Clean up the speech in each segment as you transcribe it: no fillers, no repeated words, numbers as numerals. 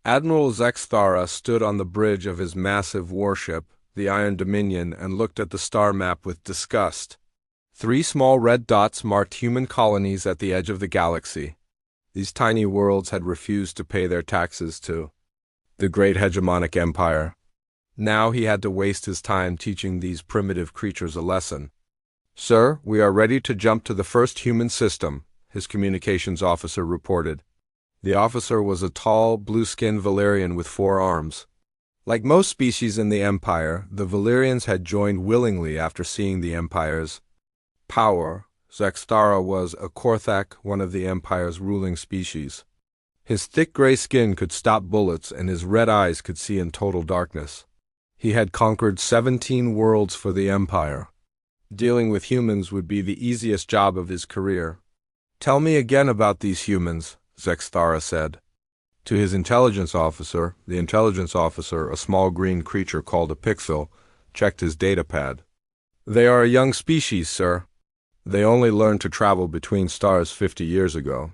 Admiral Zexthara stood on the bridge of his massive warship, the Iron Dominion, and looked at the star map with disgust. 3 small red dots marked human colonies at the edge of the galaxy. These tiny worlds had refused to pay their taxes to the great hegemonic empire. Now he had to waste his time teaching these primitive creatures a lesson. "Sir, we are ready to jump to the first human system," his communications officer reported. The officer was a tall, blue-skinned Valyrian with 4 arms. Like most species in the Empire, the Valyrians had joined willingly after seeing the Empire's power. Zexthara was a Korthak, one of the Empire's ruling species. His thick gray skin could stop bullets, and his red eyes could see in total darkness. He had conquered 17 worlds for the Empire. Dealing with humans would be the easiest job of his career. "Tell me again about these humans," Zexthara said. To his intelligence officer, the intelligence officer, a small green creature called a pixel, checked his datapad. "They are a young species, sir. They only learned to travel between stars 50 years ago.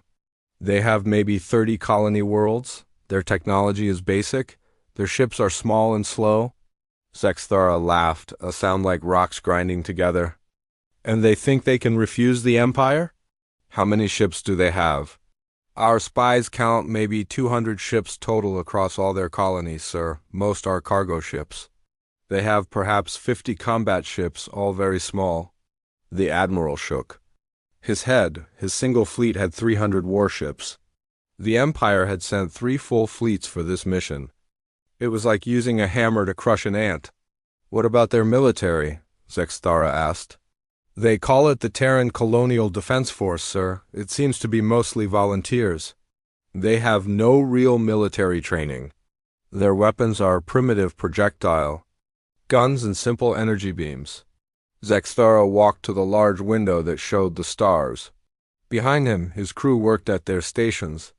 They have maybe 30 colony worlds. Their technology is basic. Their ships are small and slow." Zexthara laughed, a sound like rocks grinding together. "And they think they can refuse the Empire? How many ships do they have?" "Our spies count maybe 200 ships total across all their colonies, sir. Most are cargo ships. They have perhaps 50 combat ships, all very small." The admiral shook his head. His single fleet had 300 warships. The Empire had sent 3 full fleets for this mission. It was like using a hammer to crush an ant. "What about their military?" Zexthara asked. "They call it the Terran Colonial Defense Force, sir. It seems to be mostly volunteers. They have no real military training. Their weapons are primitive projectile guns and simple energy beams." Zexthara walked to the large window that showed the stars. Behind him, his crew worked at their stations.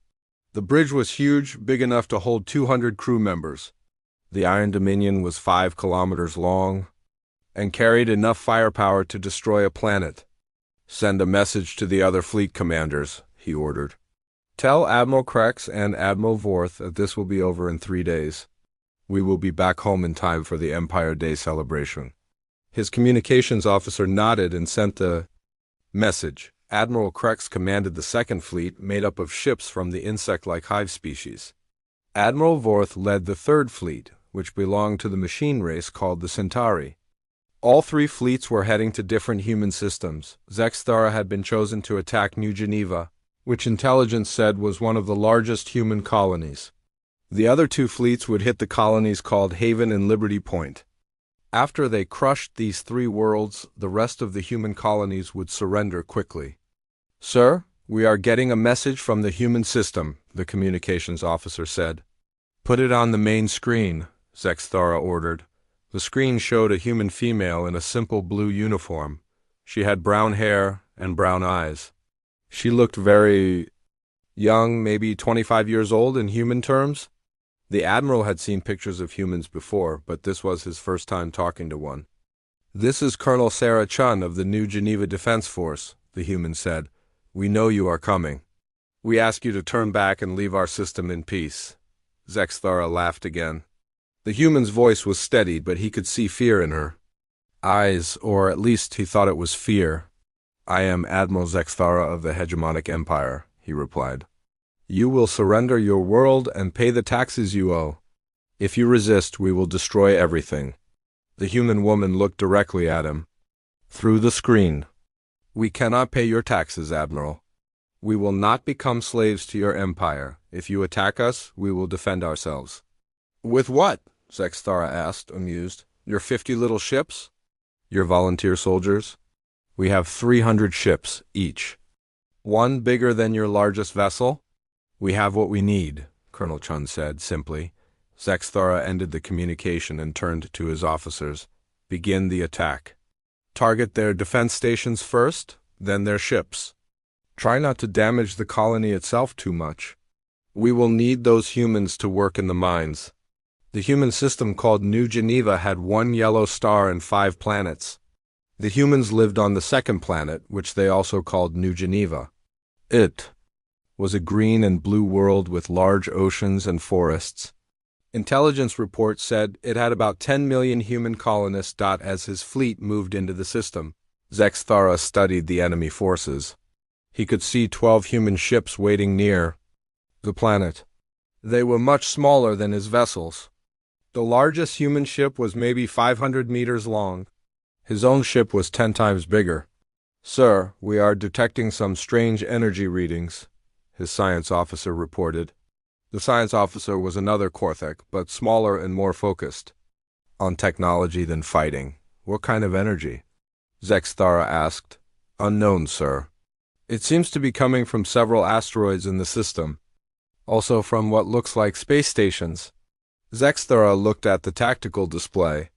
The bridge was huge, big enough to hold 200 crew members. The Iron Dominion was 5 kilometers long and carried enough firepower to destroy a planet. "Send a message to the other fleet commanders," he ordered. "Tell Admiral Krex and Admiral Vorth that this will be over in 3 days. We will be back home in time for the Empire Day celebration." His communications officer nodded and sent the message. Admiral Krex commanded the second fleet, made up of ships from the insect-like hive species. Admiral Vorth led the third fleet, which belonged to the machine race called the Centauri. All 3 fleets were heading to different human systems. Zexthara had been chosen to attack New Geneva, which intelligence said was one of the largest human colonies. The other 2 fleets would hit the colonies called Haven and Liberty Point. After they crushed these 3 worlds, the rest of the human colonies would surrender quickly. "Sir, we are getting a message from the human system," the communications officer said. "Put it on the main screen," Zexthara ordered. The screen showed a human female in a simple blue uniform. She had brown hair and brown eyes. She looked very young, maybe 25 years old in human terms. The Admiral had seen pictures of humans before, but this was his first time talking to one. "This is Colonel Sarah Chun of the New Geneva Defense Force," the human said. "We know you are coming. We ask you to turn back and leave our system in peace." Zexthara laughed again. The human's voice was steady, but he could see fear in her eyes, or at least he thought it was fear. "I am Admiral Zexthara of the hegemonic empire," he replied. "You will surrender your world and pay the taxes you owe. If you resist, we will destroy everything." The human woman looked directly at him through the screen. "We cannot pay your taxes, Admiral. We will not become slaves to your empire. If you attack us, we will defend ourselves." "With what?" Zexthara asked, amused. "Your 50 little ships? Your volunteer soldiers? We have 300 ships, each. One bigger than your largest vessel? We have what we need," Colonel Chun said, simply. Zexthara ended the communication and turned to his officers. "Begin the attack. Target their defense stations first, then their ships. Try not to damage the colony itself too much. We will need those humans to work in the mines." The human system called New Geneva had 1 yellow star and 5 planets. The humans lived on the second planet, which they also called New Geneva. It was a green and blue world with large oceans and forests. Intelligence reports said it had about 10 million human colonists. As his fleet moved into the system, Zexthara studied the enemy forces. He could see 12 human ships waiting near the planet. They were much smaller than his vessels. The largest human ship was maybe 500 meters long. His own ship was 10 times bigger. "Sir, we are detecting some strange energy readings," his science officer reported. The science officer was another Korthek, but smaller and more focused on technology than fighting. "What kind of energy?" Zexthara asked. "Unknown, sir. It seems to be coming from several asteroids in the system. Also from what looks like space stations." Zexthara looked at the tactical display.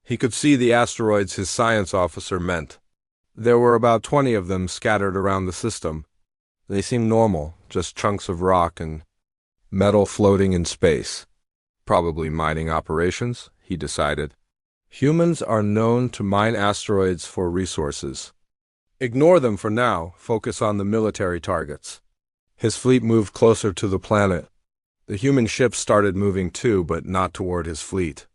He could see the asteroids his science officer meant. There were about 20 of them scattered around the system. They seemed normal, just chunks of rock and metal floating in space. Probably mining operations, he decided. Humans are known to mine asteroids for resources. Ignore them for now, focus on the military targets. His fleet moved closer to the planet. The human ships started moving too, but not toward his fleet.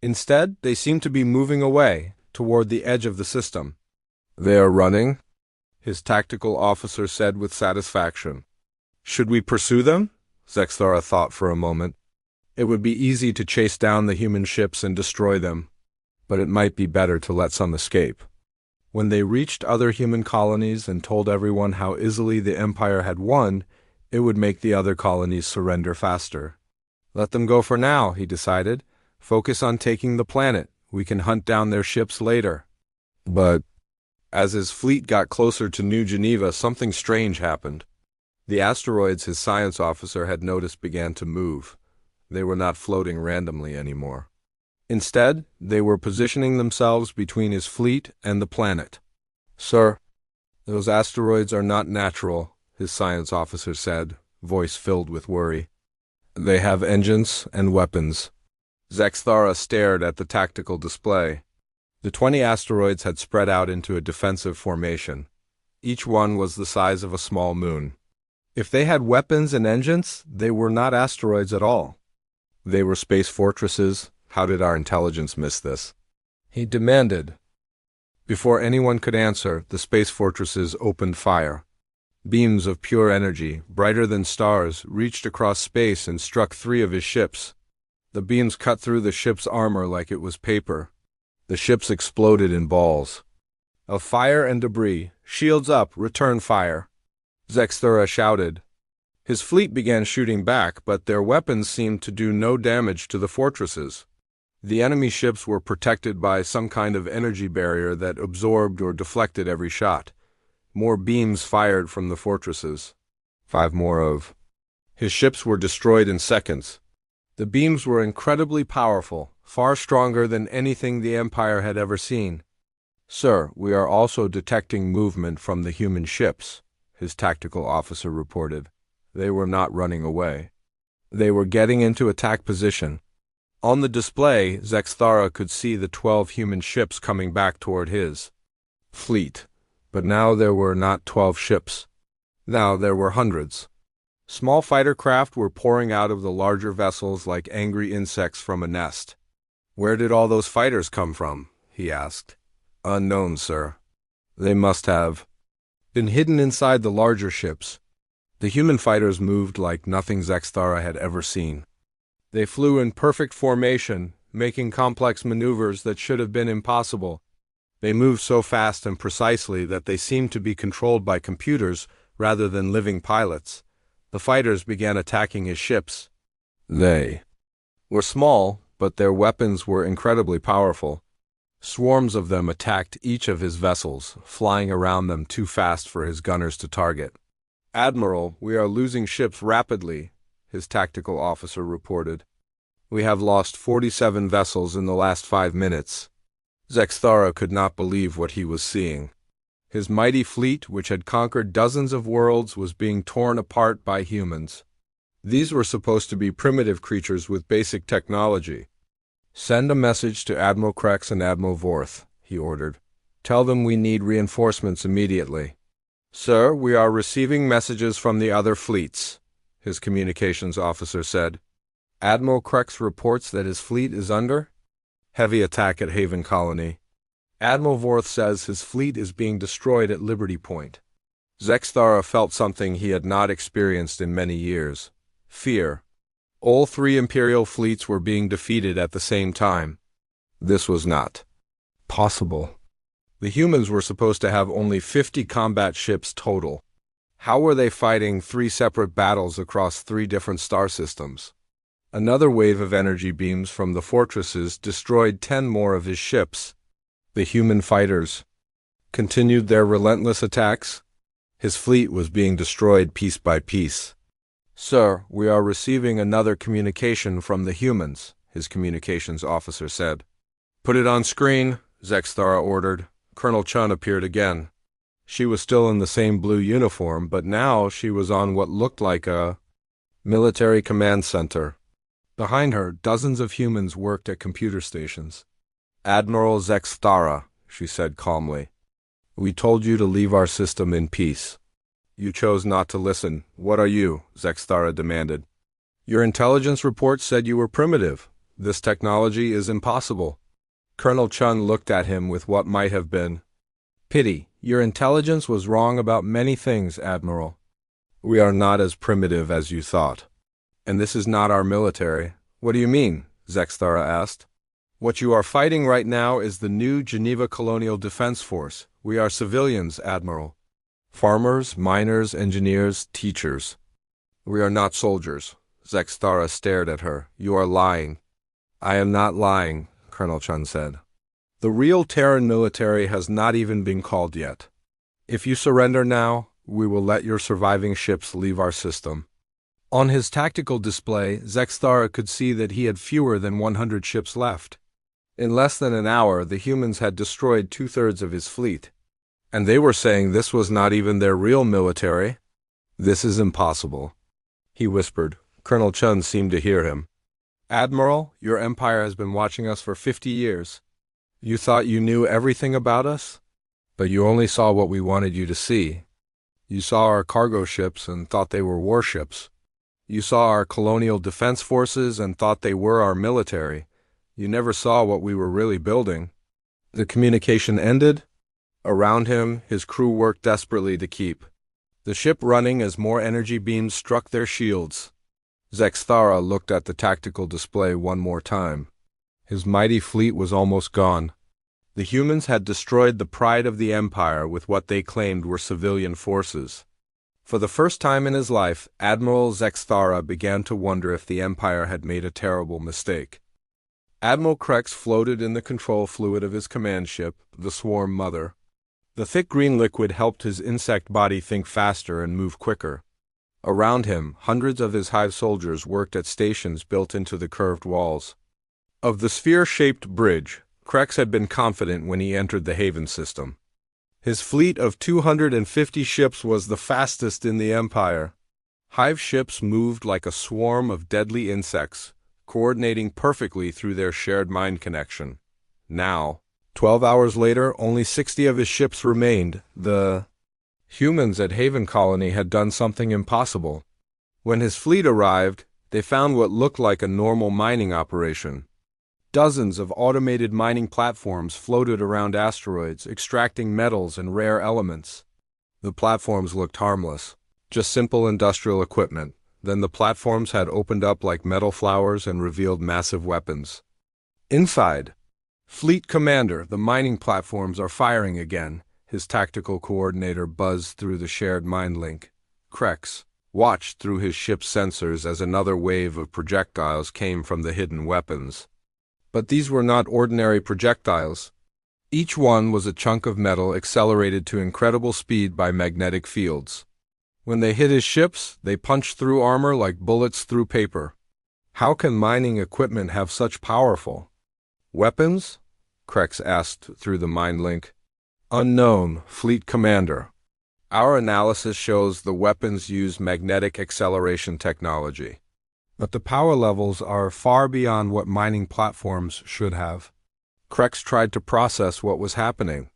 Instead, they seemed to be moving away, toward the edge of the system. "They are running," his tactical officer said with satisfaction. "Should we pursue them?" Zexthara thought for a moment. It would be easy to chase down the human ships and destroy them, but it might be better to let some escape. When they reached other human colonies and told everyone how easily the Empire had won, it would make the other colonies surrender faster. Let them go for now, he decided. Focus on taking the planet. We can hunt down their ships later. But as his fleet got closer to New Geneva, something strange happened. The asteroids his science officer had noticed began to move. They were not floating randomly anymore. Instead, they were positioning themselves between his fleet and the planet. "Sir, those asteroids are not natural," his science officer said, voice filled with worry. "They have engines and weapons." Zexthara stared at the tactical display. The 20 asteroids had spread out into a defensive formation. Each one was the size of a small moon. If they had weapons and engines, they were not asteroids at all. They were space fortresses. How did our intelligence miss this? He demanded. Before anyone could answer, the space fortresses opened fire. Beams of pure energy, brighter than stars, reached across space and struck 3 of his ships. The beams cut through the ship's armor like it was paper. The ships exploded in balls of fire and debris. "Shields up, return fire," Zexthara shouted. His fleet began shooting back, but their weapons seemed to do no damage to the fortresses. The enemy ships were protected by some kind of energy barrier that absorbed or deflected every shot. More beams fired from the fortresses. 5 more of his ships were destroyed in seconds. The beams were incredibly powerful, far stronger than anything the Empire had ever seen. "Sir, we are also detecting movement from the human ships," his tactical officer reported. They were not running away. They were getting into attack position. On the display, Zexthara could see the 12 human ships coming back toward his fleet. But now there were not 12 ships. Now there were hundreds. Small fighter craft were pouring out of the larger vessels like angry insects from a nest. "Where did all those fighters come from?" he asked. "Unknown, sir. They must have been hidden inside the larger ships." The human fighters moved like nothing Zexthara had ever seen. They flew in perfect formation, making complex maneuvers that should have been impossible. They moved so fast and precisely that they seemed to be controlled by computers rather than living pilots. The fighters began attacking his ships. They were small, but their weapons were incredibly powerful. Swarms of them attacked each of his vessels, flying around them too fast for his gunners to target. "Admiral, we are losing ships rapidly," his tactical officer reported. "We have lost 47 vessels in the last 5 minutes. Zexthara could not believe what he was seeing. His mighty fleet, which had conquered dozens of worlds, was being torn apart by humans. These were supposed to be primitive creatures with basic technology. "Send a message to Admiral Krex and Admiral Vorth," he ordered. "Tell them we need reinforcements immediately." Sir, we are receiving messages from the other fleets, his communications officer said. Admiral Krex reports that his fleet is under heavy attack at Haven Colony. Admiral Vorth says his fleet is being destroyed at Liberty Point. Zexthara felt something he had not experienced in many years. Fear. All three Imperial fleets were being defeated at the same time. This was not possible. The humans were supposed to have only 50 combat ships total. How were they fighting 3 separate battles across 3 different star systems? Another wave of energy beams from the fortresses destroyed 10 more of his ships. The human fighters continued their relentless attacks. His fleet was being destroyed piece by piece. Sir, we are receiving another communication from the humans, his communications officer said. Put it on screen, Zexthara ordered. Colonel Chun appeared again. She was still in the same blue uniform, but now she was on what looked like a military command center. Behind her, dozens of humans worked at computer stations. Admiral Zexthara, she said calmly. We told you to leave our system in peace. You chose not to listen. What are you? Zexthara demanded. Your intelligence report said you were primitive. This technology is impossible. Colonel Chun looked at him with what might have been pity. Your intelligence was wrong about many things, Admiral. We are not as primitive as you thought. And this is not our military. What do you mean? Zexthara asked. What you are fighting right now is the new Geneva Colonial Defense Force. We are civilians, Admiral. Farmers, miners, engineers, teachers. We are not soldiers. Zexthara stared at her. You are lying. I am not lying, Colonel Chun said. The real Terran military has not even been called yet. If you surrender now, we will let your surviving ships leave our system. On his tactical display, Zexthara could see that he had fewer than 100 ships left. In less than an hour, the humans had destroyed 2/3 of his fleet. And they were saying this was not even their real military. This is impossible, he whispered. Colonel Chun seemed to hear him. Admiral, your empire has been watching us for 50 years. You thought you knew everything about us? But you only saw what we wanted you to see. You saw our cargo ships and thought they were warships. You saw our colonial defense forces and thought they were our military. You never saw what we were really building. The communication ended. Around him, his crew worked desperately to keep the ship running as more energy beams struck their shields. Zexthara looked at the tactical display one more time. His mighty fleet was almost gone. The humans had destroyed the pride of the Empire with what they claimed were civilian forces. For the first time in his life, Admiral Zexthara began to wonder if the Empire had made a terrible mistake. Admiral Krex floated in the control fluid of his command ship, the Swarm Mother. The thick green liquid helped his insect body think faster and move quicker. Around him, hundreds of his hive soldiers worked at stations built into the curved walls. Of the sphere-shaped bridge, Krex had been confident when he entered the Haven system. His fleet of 250 ships was the fastest in the Empire. Hive ships moved like a swarm of deadly insects, coordinating perfectly through their shared mind connection. Now, 12 hours later, only 60 of his ships remained. The humans at Haven Colony had done something impossible. When his fleet arrived, they found what looked like a normal mining operation. Dozens of automated mining platforms floated around asteroids, extracting metals and rare elements. The platforms looked harmless, just simple industrial equipment. Then the platforms had opened up like metal flowers and revealed massive weapons. Inside, Fleet Commander, the mining platforms are firing again, his tactical coordinator buzzed through the shared mind link. Krex watched through his ship's sensors as another wave of projectiles came from the hidden weapons. But these were not ordinary projectiles. Each one was a chunk of metal accelerated to incredible speed by magnetic fields. When they hit his ships, they punched through armor like bullets through paper. How can mining equipment have such powerful weapons? Krex asked through the mind link. Unknown, Fleet Commander. Our analysis shows the weapons use magnetic acceleration technology. But the power levels are far beyond what mining platforms should have. Krex tried to process what was happening.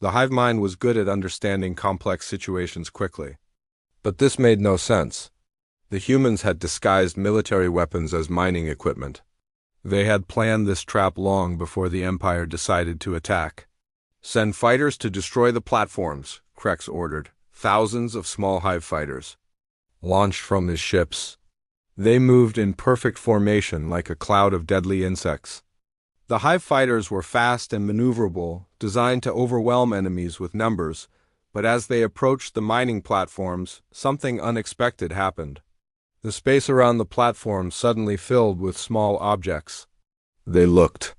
The hive mind was good at understanding complex situations quickly. But this made no sense. The humans had disguised military weapons as mining equipment. They had planned this trap long before the Empire decided to attack. "Send fighters to destroy the platforms," Krex ordered. Thousands of small hive fighters launched from his ships. They moved in perfect formation like a cloud of deadly insects. The hive fighters were fast and maneuverable, designed to overwhelm enemies with numbers, but as they approached the mining platforms, something unexpected happened. The space around the platform suddenly filled with small objects. They looked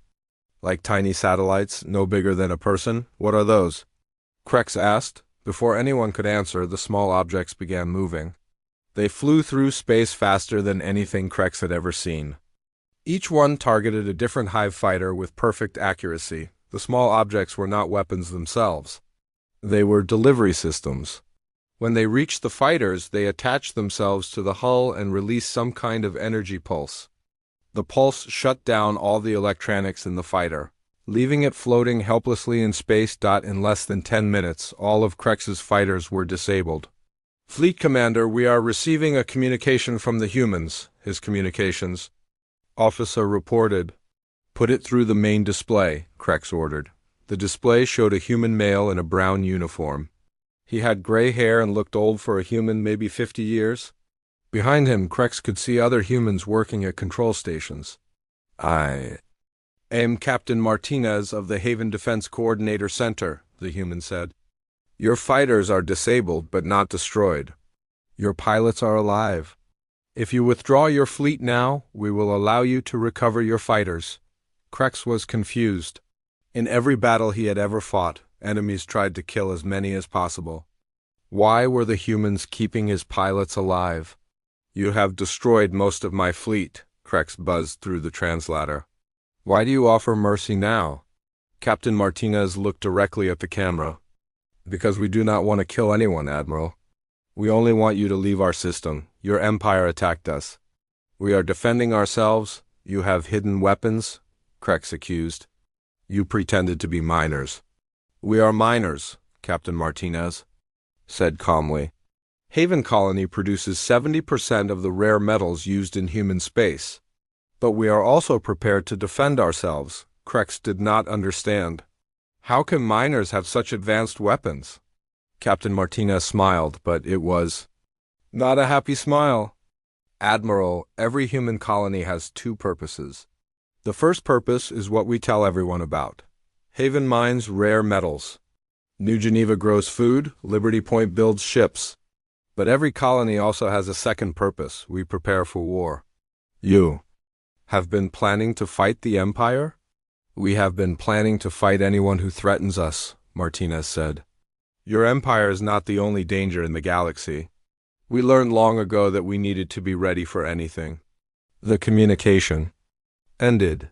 like tiny satellites, no bigger than a person. "What are those?" Krex asked. Before anyone could answer, the small objects began moving. They flew through space faster than anything Krex had ever seen. Each one targeted a different hive fighter with perfect accuracy. The small objects were not weapons themselves. They were delivery systems. When they reached the fighters, they attached themselves to the hull and released some kind of energy pulse. The pulse shut down all the electronics in the fighter, leaving it floating helplessly in space. In less than 10 minutes, all of Krex's fighters were disabled. "Fleet Commander, we are receiving a communication from the humans," his communications officer reported. "Put it through the main display," Krex ordered. The display showed a human male in a brown uniform. He had gray hair and looked old for a human, maybe 50 years. Behind him, Krex could see other humans working at control stations. "I am Captain Martinez of the Haven Defense Coordinator Center," the human said. "Your fighters are disabled but not destroyed. Your pilots are alive. If you withdraw your fleet now, we will allow you to recover your fighters." Krex was confused. In every battle he had ever fought, enemies tried to kill as many as possible. Why were the humans keeping his pilots alive? "You have destroyed most of my fleet," Krex buzzed through the translator. "Why do you offer mercy now?" Captain Martinez looked directly at the camera. "Because we do not want to kill anyone, Admiral. We only want you to leave our system. Your empire attacked us. We are defending ourselves. You have hidden weapons," Krex accused. "You pretended to be miners." "We are miners," Captain Martinez said calmly. "Haven Colony produces 70% of the rare metals used in human space. But we are also prepared to defend ourselves." Krex did not understand. "How can miners have such advanced weapons?" Captain Martinez smiled, but it was not a happy smile. "Admiral, every human colony has two purposes. The first purpose is what we tell everyone about. Haven mines rare metals. New Geneva grows food, Liberty Point builds ships. But every colony also has a second purpose. We prepare for war." "You have been planning to fight the Empire?" "We have been planning to fight anyone who threatens us," Martinez said. "Your empire is not the only danger in the galaxy. We learned long ago that we needed to be ready for anything." The communication ended.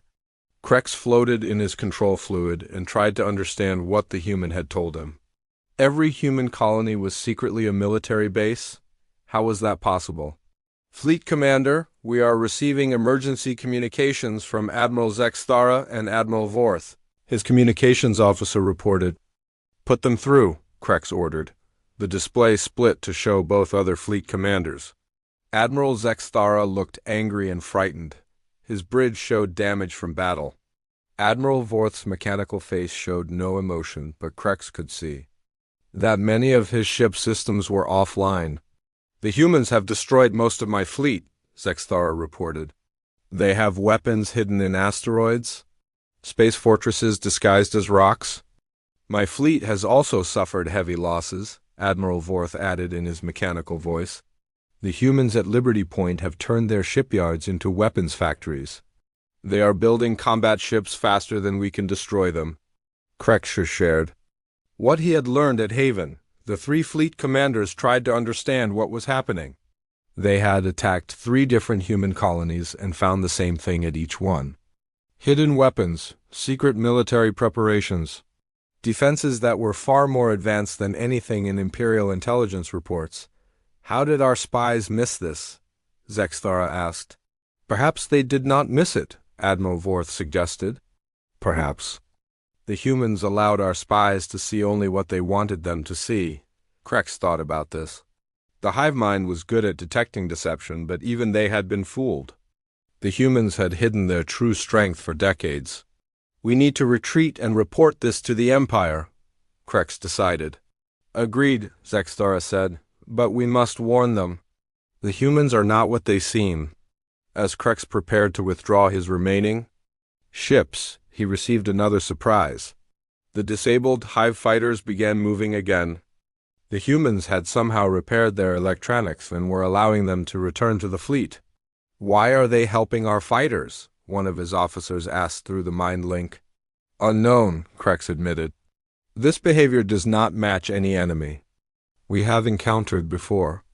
Krex floated in his control fluid and tried to understand what the human had told him. Every human colony was secretly a military base? How was that possible? "Fleet Commander, we are receiving emergency communications from Admiral Zexthara and Admiral Vorth," his communications officer reported. "Put them through," Krex ordered. The display split to show both other fleet commanders. Admiral Zexthara looked angry and frightened. His bridge showed damage from battle. Admiral Vorth's mechanical face showed no emotion, but Krex could see that many of his ship's systems were offline. "The humans have destroyed most of my fleet," Zexthara reported. "They have weapons hidden in asteroids, space fortresses disguised as rocks. My fleet has also suffered heavy losses," Admiral Vorth added in his mechanical voice. "The humans at Liberty Point have turned their shipyards into weapons factories. They are building combat ships faster than we can destroy them," Krex shared what he had learned at Haven. The three fleet commanders tried to understand what was happening. They had attacked 3 different human colonies and found the same thing at each one. Hidden weapons, secret military preparations, defenses that were far more advanced than anything in Imperial intelligence reports. "How did our spies miss this?" Zexthara asked. "Perhaps they did not miss it," Admiral Vorth suggested. "Perhaps The humans allowed our spies to see only what they wanted them to see. Krex thought about this. The hive mind was good at detecting deception, but even they had been fooled. The humans had hidden their true strength for decades. We need to retreat and report this to the Empire, Krex decided. Agreed, Zexthara said, but we must warn them. The humans are not what they seem. As Krex prepared to withdraw his remaining ships, he received another surprise. The disabled hive fighters began moving again. The humans had somehow repaired their electronics and were allowing them to return to the fleet. Why are they helping our fighters? One of his officers asked through the mind link. Unknown, Krex admitted. This behavior does not match any enemy we have encountered before.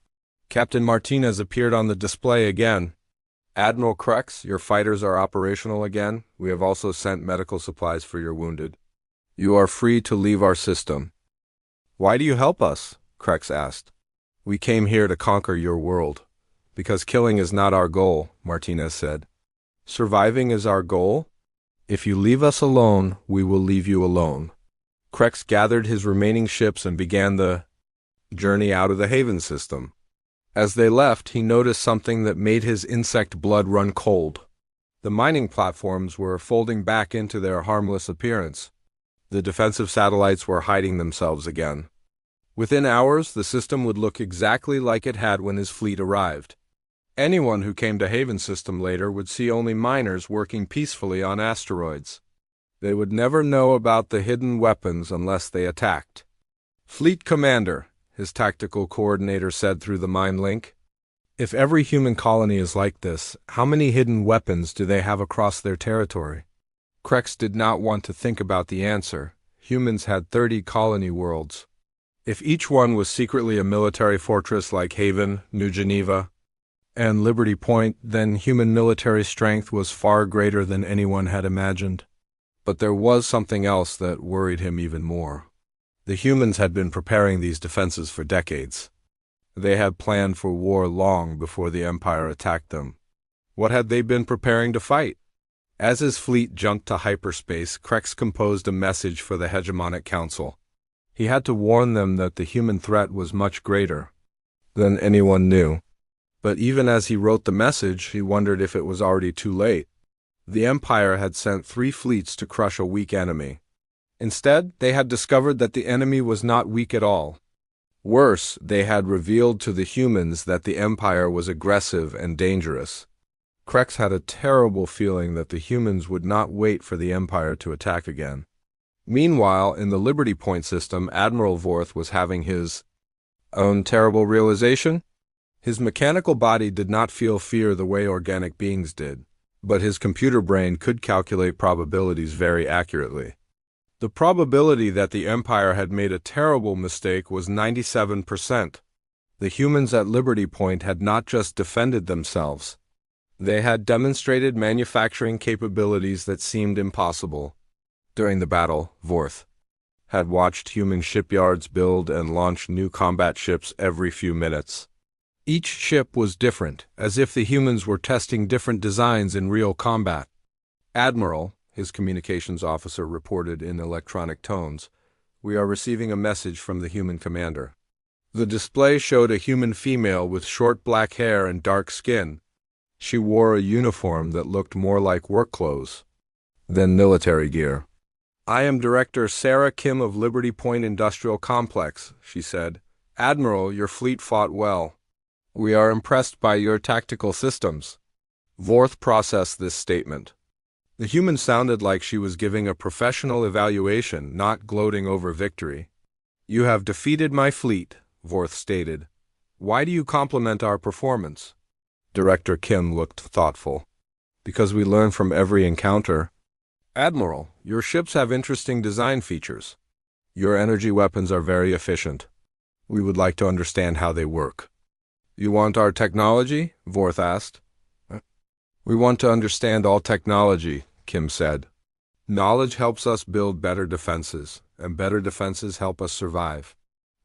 Captain Martinez appeared on the display again. Admiral Krex, your fighters are operational again. We have also sent medical supplies for your wounded. You are free to leave our system. Why do you help us? Krex asked. We came here to conquer your world. Because killing is not our goal, Martinez said. Surviving is our goal? If you leave us alone, we will leave you alone. Krex gathered his remaining ships and began the journey out of the Haven system. As they left, he noticed something that made his insect blood run cold. The mining platforms were folding back into their harmless appearance. The defensive satellites were hiding themselves again. Within hours, the system would look exactly like it had when his fleet arrived. Anyone who came to Haven system later would see only miners working peacefully on asteroids. They would never know about the hidden weapons unless they attacked. Fleet Commander, his tactical coordinator said through the mind link. If every human colony is like this, how many hidden weapons do they have across their territory? Krex did not want to think about the answer. Humans had 30 colony worlds. If each one was secretly a military fortress like Haven, New Geneva, and Liberty Point, then human military strength was far greater than anyone had imagined. But there was something else that worried him even more. The humans had been preparing these defenses for decades. They had planned for war long before the Empire attacked them. What had they been preparing to fight? As his fleet jumped to hyperspace, Krex composed a message for the Hegemonic Council. He had to warn them that the human threat was much greater than anyone knew. But even as he wrote the message, he wondered if it was already too late. The Empire had sent 3 fleets to crush a weak enemy. Instead, they had discovered that the enemy was not weak at all. Worse, they had revealed to the humans that the Empire was aggressive and dangerous. Krex had a terrible feeling that the humans would not wait for the Empire to attack again. Meanwhile, in the Liberty Point system, Admiral Vorth was having his own terrible realization. His mechanical body did not feel fear the way organic beings did, but his computer brain could calculate probabilities very accurately. The probability that the Empire had made a terrible mistake was 97%. The humans at Liberty Point had not just defended themselves. They had demonstrated manufacturing capabilities that seemed impossible. During the battle, Vorth had watched human shipyards build and launch new combat ships every few minutes. Each ship was different, as if the humans were testing different designs in real combat. Admiral, his communications officer reported in electronic tones, we are receiving a message from the human commander. The display showed a human female with short black hair and dark skin. She wore a uniform that looked more like work clothes than military gear. I am Director Sarah Kim of Liberty Point Industrial Complex, she said. Admiral, your fleet fought well. We are impressed by your tactical systems. Vorth processed this statement. The human sounded like she was giving a professional evaluation, not gloating over victory. You have defeated my fleet, Vorth stated. Why do you compliment our performance? Director Kim looked thoughtful. Because we learn from every encounter. Admiral, your ships have interesting design features. Your energy weapons are very efficient. We would like to understand how they work. You want our technology? Vorth asked. We want to understand all technology, Kim said. Knowledge helps us build better defenses, and better defenses help us survive.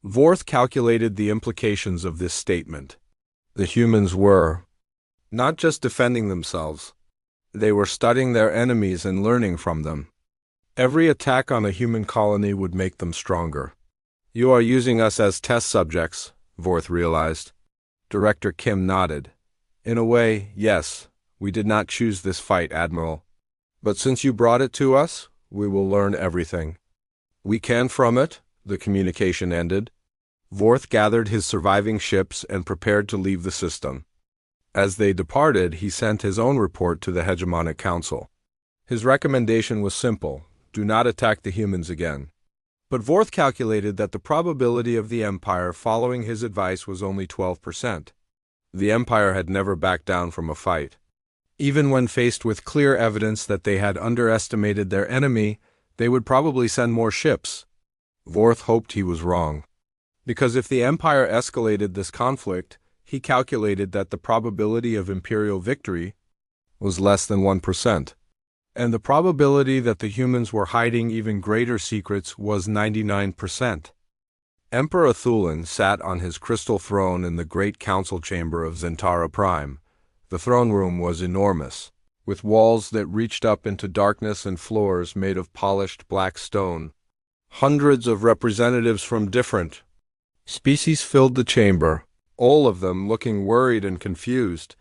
Vorth calculated the implications of this statement. The humans were not just defending themselves. They were studying their enemies and learning from them. Every attack on a human colony would make them stronger. You are using us as test subjects, Vorth realized. Director Kim nodded. In a way, yes. We did not choose this fight, Admiral. But since you brought it to us, we will learn everything. We can from it, the communication ended. Vorth gathered his surviving ships and prepared to leave the system. As they departed, he sent his own report to the Hegemonic Council. His recommendation was simple: do not attack the humans again. But Vorth calculated that the probability of the Empire following his advice was only 12%. The Empire had never backed down from a fight. Even when faced with clear evidence that they had underestimated their enemy, they would probably send more ships. Vorth hoped he was wrong. Because if the Empire escalated this conflict, he calculated that the probability of Imperial victory was less than 1%. And the probability that the humans were hiding even greater secrets was 99%. Emperor Thulin sat on his crystal throne in the great council chamber of Zentara Prime. The throne room was enormous, with walls that reached up into darkness and floors made of polished black stone. Hundreds of representatives from different species filled the chamber, all of them looking worried and confused.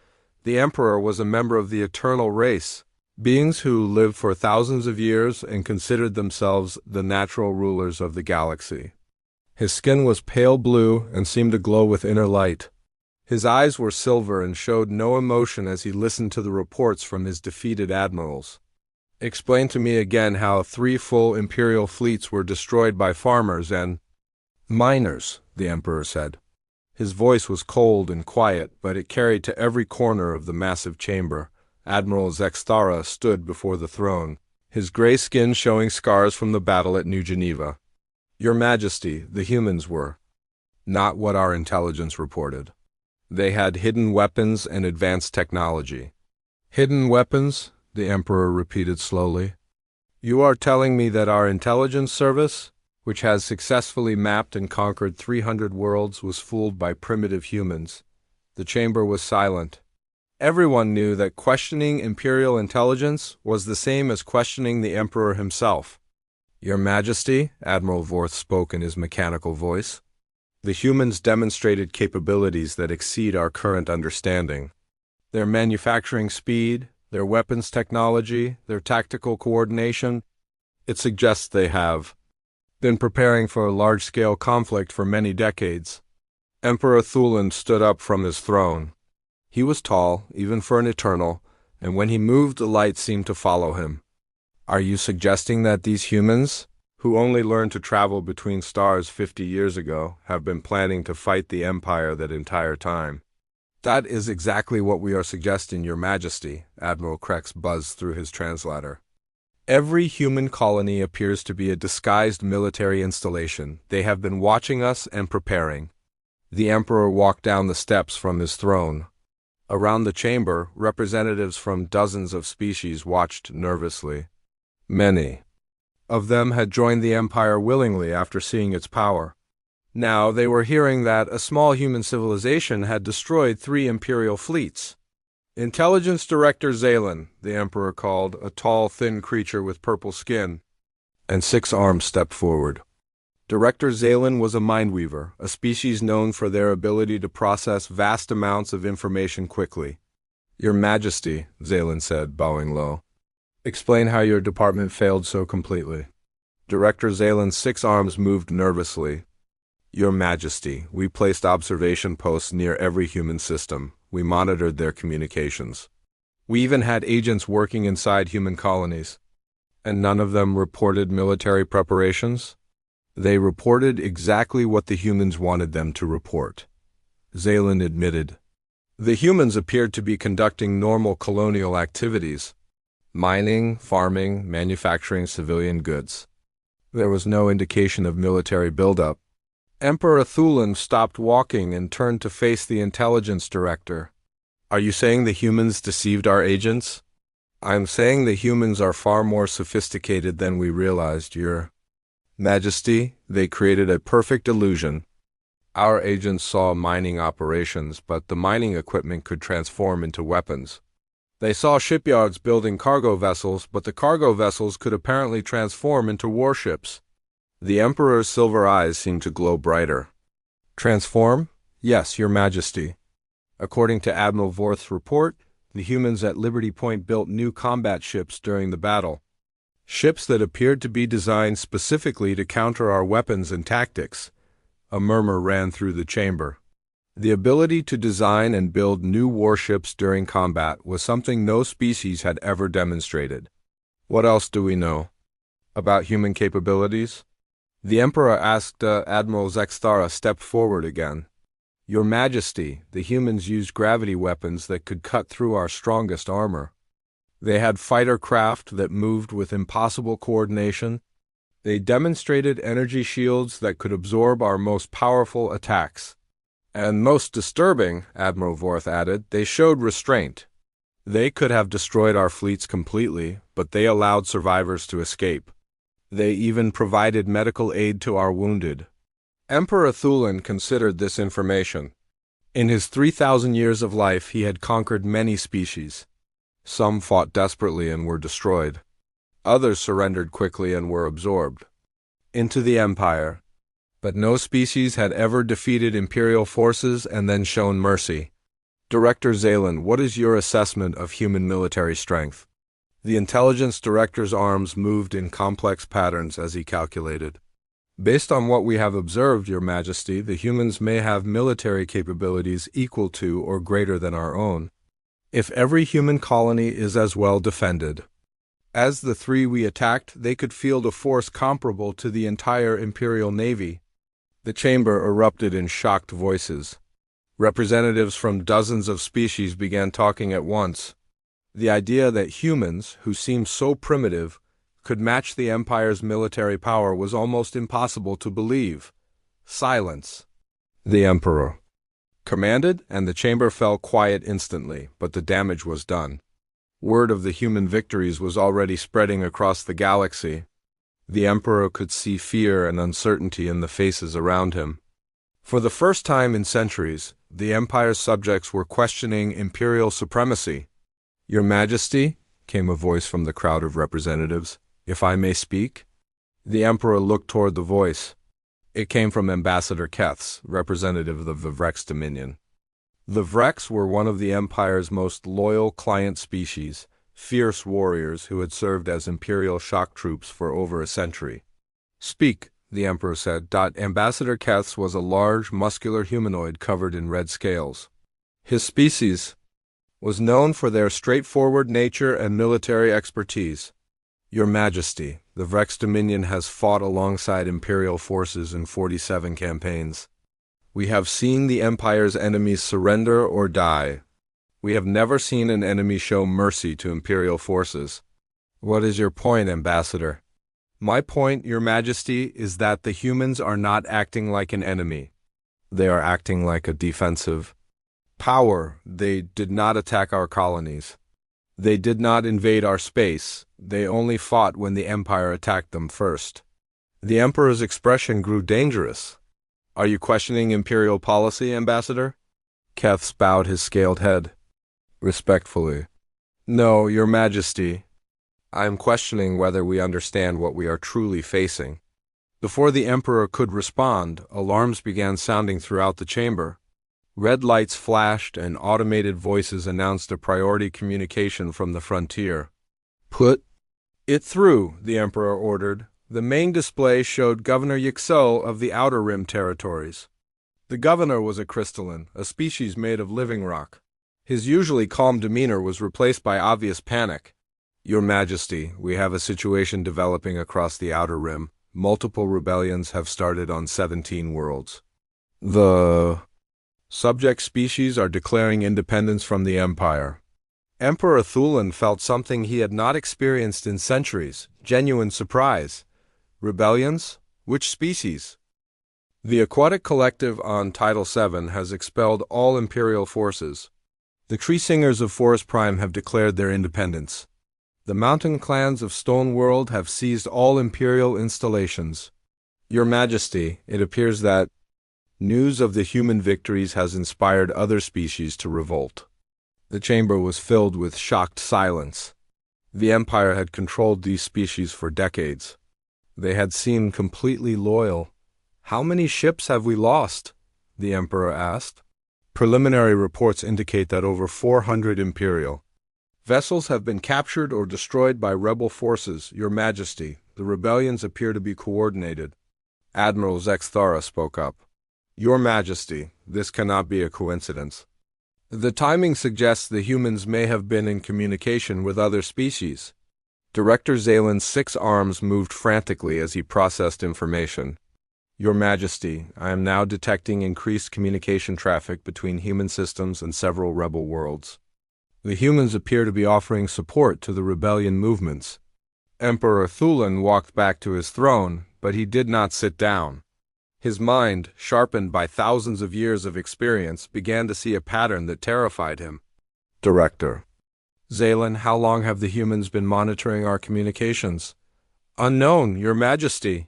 The Emperor was a member of the eternal race, beings who lived for thousands of years and considered themselves the natural rulers of the galaxy. His skin was pale blue and seemed to glow with inner light. His eyes were silver and showed no emotion as he listened to the reports from his defeated admirals. Explain to me again how 3 full Imperial fleets were destroyed by farmers and miners, the Emperor said. His voice was cold and quiet, but it carried to every corner of the massive chamber. Admiral Zexthara stood before the throne, his gray skin showing scars from the battle at New Geneva. Your Majesty, the humans were not what our intelligence reported. They had hidden weapons and advanced technology. Hidden weapons? The Emperor repeated slowly. You are telling me that our intelligence service, which has successfully mapped and conquered 300 worlds, was fooled by primitive humans. The chamber was silent. Everyone knew that questioning Imperial intelligence was the same as questioning the Emperor himself. Your Majesty, Admiral Vorth spoke in his mechanical voice, the humans demonstrated capabilities that exceed our current understanding. Their manufacturing speed, their weapons technology, their tactical coordination, it suggests they have been preparing for a large-scale conflict for many decades. Emperor Thulin stood up from his throne. He was tall, even for an Eternal, and when he moved the light seemed to follow him. Are you suggesting that these humans, who only learned to travel between stars 50 years ago, have been planning to fight the Empire that entire time? That is exactly what we are suggesting, Your Majesty, Admiral Krex buzzed through his translator. Every human colony appears to be a disguised military installation. They have been watching us and preparing. The Emperor walked down the steps from his throne. Around the chamber, representatives from dozens of species watched nervously. Many of them had joined the Empire willingly after seeing its power. Now they were hearing that a small human civilization had destroyed 3 Imperial fleets. Intelligence Director Zalen, the Emperor called, a tall, thin creature with purple skin and 6 arms, stepped forward. Director Zalen was a mindweaver, a species known for their ability to process vast amounts of information quickly. Your Majesty, Zalen said, bowing low. Explain how your department failed so completely. Director Zalen's 6 arms moved nervously. Your Majesty, we placed observation posts near every human system. We monitored their communications. We even had agents working inside human colonies. And none of them reported military preparations? They reported exactly what the humans wanted them to report. Zalen admitted. The humans appeared to be conducting normal colonial activities. Mining, farming, manufacturing civilian goods. There was no indication of military buildup. Emperor Thulin stopped walking and turned to face the intelligence director. Are you saying the humans deceived our agents? I'm saying the humans are far more sophisticated than we realized, Your Majesty. They created a perfect illusion. Our agents saw mining operations, but the mining equipment could transform into weapons. They saw shipyards building cargo vessels, but the cargo vessels could apparently transform into warships. The Emperor's silver eyes seemed to glow brighter. Transform? Yes, Your Majesty. According to Admiral Vorth's report, the humans at Liberty Point built new combat ships during the battle. Ships that appeared to be designed specifically to counter our weapons and tactics. A murmur ran through the chamber. The ability to design and build new warships during combat was something no species had ever demonstrated. What else do we know about human capabilities? The Emperor asked. Admiral Zexthara stepped forward again. Your Majesty, the humans used gravity weapons that could cut through our strongest armor. They had fighter craft that moved with impossible coordination. They demonstrated energy shields that could absorb our most powerful attacks. And most disturbing, Admiral Vorth added, they showed restraint. They could have destroyed our fleets completely, but they allowed survivors to escape. They even provided medical aid to our wounded. Emperor Thulin considered this information. In his 3,000 years of life, he had conquered many species. Some fought desperately and were destroyed. Others surrendered quickly and were absorbed into the Empire. But no species had ever defeated Imperial forces and then shown mercy. Director Zalen, what is your assessment of human military strength? The intelligence director's arms moved in complex patterns as he calculated. Based on what we have observed, Your Majesty, the humans may have military capabilities equal to or greater than our own. If every human colony is as well defended as the three we attacked, they could field a force comparable to the entire Imperial Navy. The chamber erupted in shocked voices. Representatives from dozens of species began talking at once. The idea that humans, who seemed so primitive, could match the Empire's military power was almost impossible to believe. Silence. The Emperor commanded, and the chamber fell quiet instantly, but the damage was done. Word of the human victories was already spreading across the galaxy. The Emperor could see fear and uncertainty in the faces around him. For the first time in centuries, the Empire's subjects were questioning imperial supremacy. Your Majesty, came a voice from the crowd of representatives, if I may speak? The Emperor looked toward the voice. It came from Ambassador Keths, representative of the Vrex Dominion. The Vrex were one of the Empire's most loyal client species, fierce warriors who had served as Imperial shock troops for over a century. Speak, the Emperor said. Ambassador Keths was a large, muscular humanoid covered in red scales. His species was known for their straightforward nature and military expertise. Your Majesty, the Vrex Dominion has fought alongside Imperial forces in 47 campaigns. We have seen the Empire's enemies surrender or die. We have never seen an enemy show mercy to Imperial forces. What is your point, Ambassador? My point, Your Majesty, is that the humans are not acting like an enemy. They are acting like a defensive power. They did not attack our colonies. They did not invade our space. They only fought when the Empire attacked them first. The Emperor's expression grew dangerous. Are you questioning Imperial policy, Ambassador? Keths bowed his scaled head. Respectfully. No, Your Majesty. I am questioning whether we understand what we are truly facing. Before the Emperor could respond, alarms began sounding throughout the chamber. Red lights flashed and automated voices announced a priority communication from the frontier. Put it through, the Emperor ordered. The main display showed Governor Yixel of the Outer Rim territories. The governor was a crystalline, a species made of living rock. His usually calm demeanor was replaced by obvious panic. Your Majesty, we have a situation developing across the Outer Rim. Multiple rebellions have started on 17 worlds. The subject species are declaring independence from the Empire. Emperor Thulin felt something he had not experienced in centuries, genuine surprise. Rebellions? Which species? The Aquatic Collective on Title VII has expelled all Imperial forces. The Tree Singers of Forest Prime have declared their independence. The mountain clans of Stone World have seized all Imperial installations. Your Majesty, it appears that news of the human victories has inspired other species to revolt. The chamber was filled with shocked silence. The Empire had controlled these species for decades. They had seemed completely loyal. "How many ships have we lost?" the Emperor asked. "Preliminary reports indicate that over 400 Imperial vessels have been captured or destroyed by rebel forces, Your Majesty. The rebellions appear to be coordinated." Admiral Zexthara spoke up. "Your Majesty, this cannot be a coincidence. The timing suggests the humans may have been in communication with other species." Director Zalin's 6 arms moved frantically as he processed information. "Your Majesty, I am now detecting increased communication traffic between human systems and several rebel worlds. The humans appear to be offering support to the rebellion movements." Emperor Thulan walked back to his throne, but he did not sit down. His mind, sharpened by thousands of years of experience, began to see a pattern that terrified him. "Director Zalin, how long have the humans been monitoring our communications?" "Unknown, Your Majesty.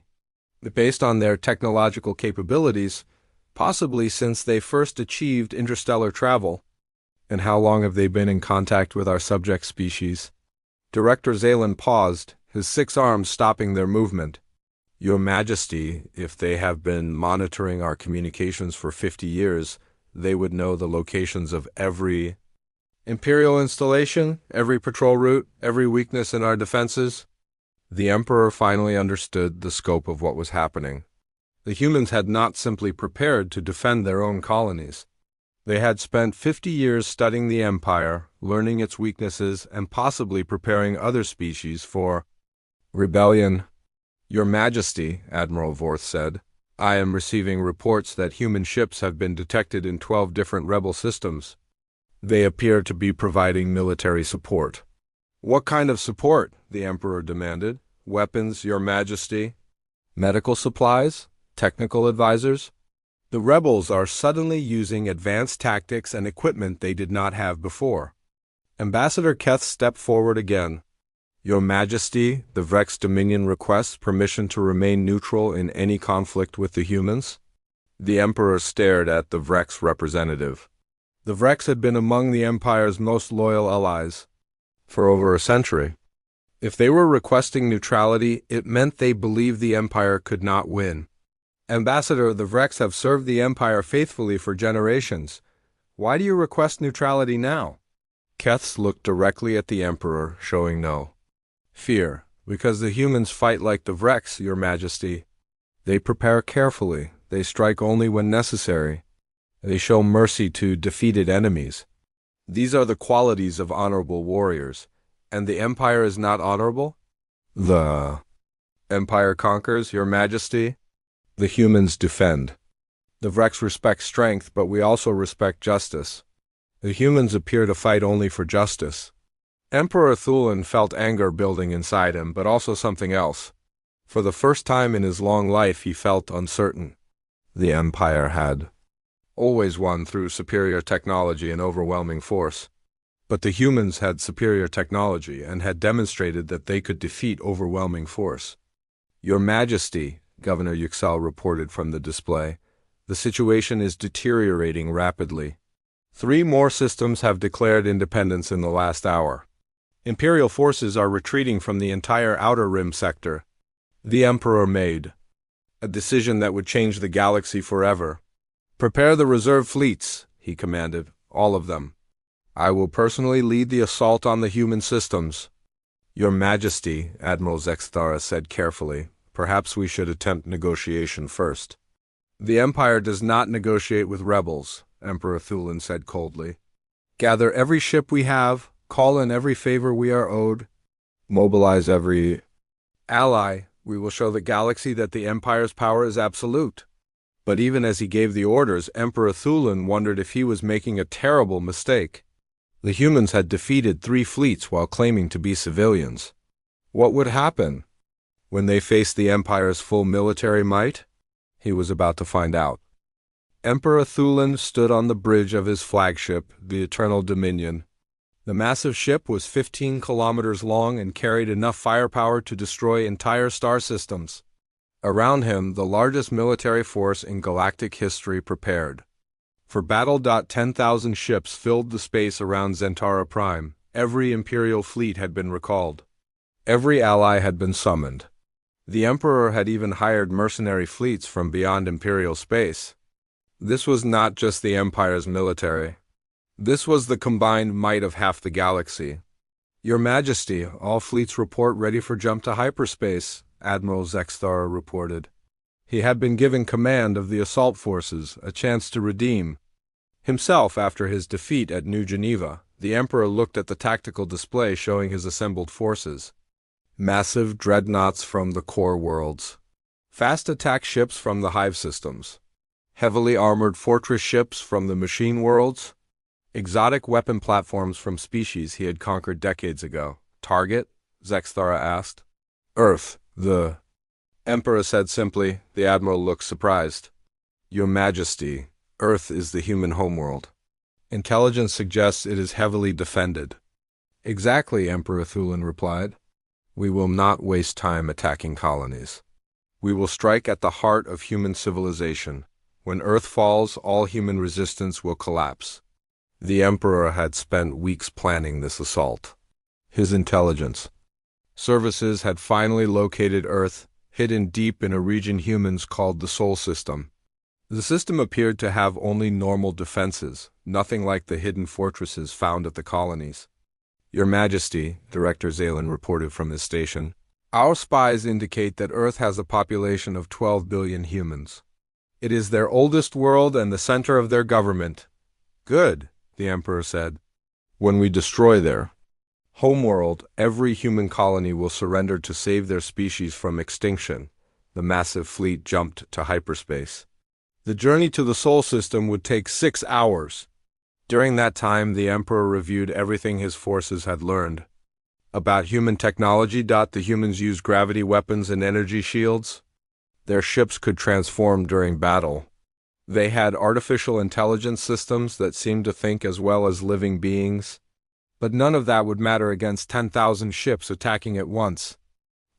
Based on their technological capabilities, possibly since they first achieved interstellar travel." "And how long have they been in contact with our subject species?" Director Zalin paused, his 6 arms stopping their movement. "Your Majesty, if they have been monitoring our communications for 50 years, they would know the locations of every Imperial installation, every patrol route, every weakness in our defenses." The Emperor finally understood the scope of what was happening. The humans had not simply prepared to defend their own colonies. They had spent 50 years studying the Empire, learning its weaknesses, and possibly preparing other species for rebellion. "Your Majesty," Admiral Vorth said, "I am receiving reports that human ships have been detected in 12 different rebel systems. They appear to be providing military support." "What kind of support?" the Emperor demanded. "Weapons, Your Majesty? Medical supplies? Technical advisors?" "The rebels are suddenly using advanced tactics and equipment they did not have before." Ambassador Keth stepped forward again. "Your Majesty, the Vrex Dominion requests permission to remain neutral in any conflict with the humans." The Emperor stared at the Vrex representative. The Vrex had been among the Empire's most loyal allies for over a century. If they were requesting neutrality, it meant they believed the Empire could not win. "Ambassador, the Vrex have served the Empire faithfully for generations. Why do you request neutrality now?" Keth looked directly at the Emperor, showing no fear. "Because the humans fight like the Vrex, Your Majesty. They prepare carefully. They strike only when necessary. They show mercy to defeated enemies. These are the qualities of honorable warriors. And the Empire is not honorable?" "The Empire conquers, Your Majesty. The humans defend. The Vrex respect strength, but we also respect justice. The humans appear to fight only for justice." Emperor Thulan felt anger building inside him, but also something else. For the first time in his long life, he felt uncertain. The Empire had always won through superior technology and overwhelming force. But the humans had superior technology and had demonstrated that they could defeat overwhelming force. "Your Majesty," Governor Yüksel reported from the display, "the situation is deteriorating rapidly. 3 more systems have declared independence in the last hour. Imperial forces are retreating from the entire Outer Rim sector." The Emperor made a decision that would change the galaxy forever. "Prepare the reserve fleets," he commanded, "all of them. I will personally lead the assault on the human systems." "Your Majesty," Admiral Zexthara said carefully, "perhaps we should attempt negotiation first." "The Empire does not negotiate with rebels," Emperor Thulan said coldly. "Gather every ship we have, call in every favor we are owed, mobilize every ally. We will show the galaxy that the Empire's power is absolute." But even as he gave the orders, Emperor Thulan wondered if he was making a terrible mistake. The humans had defeated 3 fleets while claiming to be civilians. What would happen when they faced the Empire's full military might? He was about to find out. Emperor Thulan stood on the bridge of his flagship, the Eternal Dominion. The massive ship was 15 kilometers long and carried enough firepower to destroy entire star systems. Around him, the largest military force in galactic history prepared For battle. 10,000 ships filled the space around Zentara Prime. Every Imperial fleet had been recalled. Every ally had been summoned. The Emperor had even hired mercenary fleets from beyond Imperial space. This was not just the Empire's military. This was the combined might of half the galaxy. Your Majesty, all fleets report ready for jump to hyperspace, Admiral Zexthara reported. He had been given command of the assault forces, a chance to redeem himself after his defeat at New Geneva. The Emperor looked at the tactical display showing his assembled forces. Massive dreadnoughts from the core worlds. Fast attack ships from the hive systems. Heavily armored fortress ships from the machine worlds. Exotic weapon platforms from species he had conquered decades ago. Target? Zexthara asked. Earth, the Emperor said simply. The Admiral looked surprised. Your Majesty, Earth is the human homeworld. Intelligence suggests it is heavily defended. Exactly, Emperor Thulin replied. We will not waste time attacking colonies. We will strike at the heart of human civilization. When Earth falls, all human resistance will collapse. The Emperor had spent weeks planning this assault. His intelligence services had finally located Earth, hidden deep in a region humans called the Sol System. The system appeared to have only normal defenses, nothing like the hidden fortresses found at the colonies. Your Majesty, Director Zalen reported from his station, our spies indicate that Earth has a population of 12 billion humans. It is their oldest world and the center of their government. Good, the Emperor said. When we destroy their homeworld, every human colony will surrender to save their species from extinction. The massive fleet jumped to hyperspace. The journey to the Sol System would take 6 hours. During that time, the Emperor reviewed everything his forces had learned. About human technology. The humans used gravity weapons and energy shields. Their ships could transform during battle. They had artificial intelligence systems that seemed to think as well as living beings. But none of that would matter against 10,000 ships attacking at once.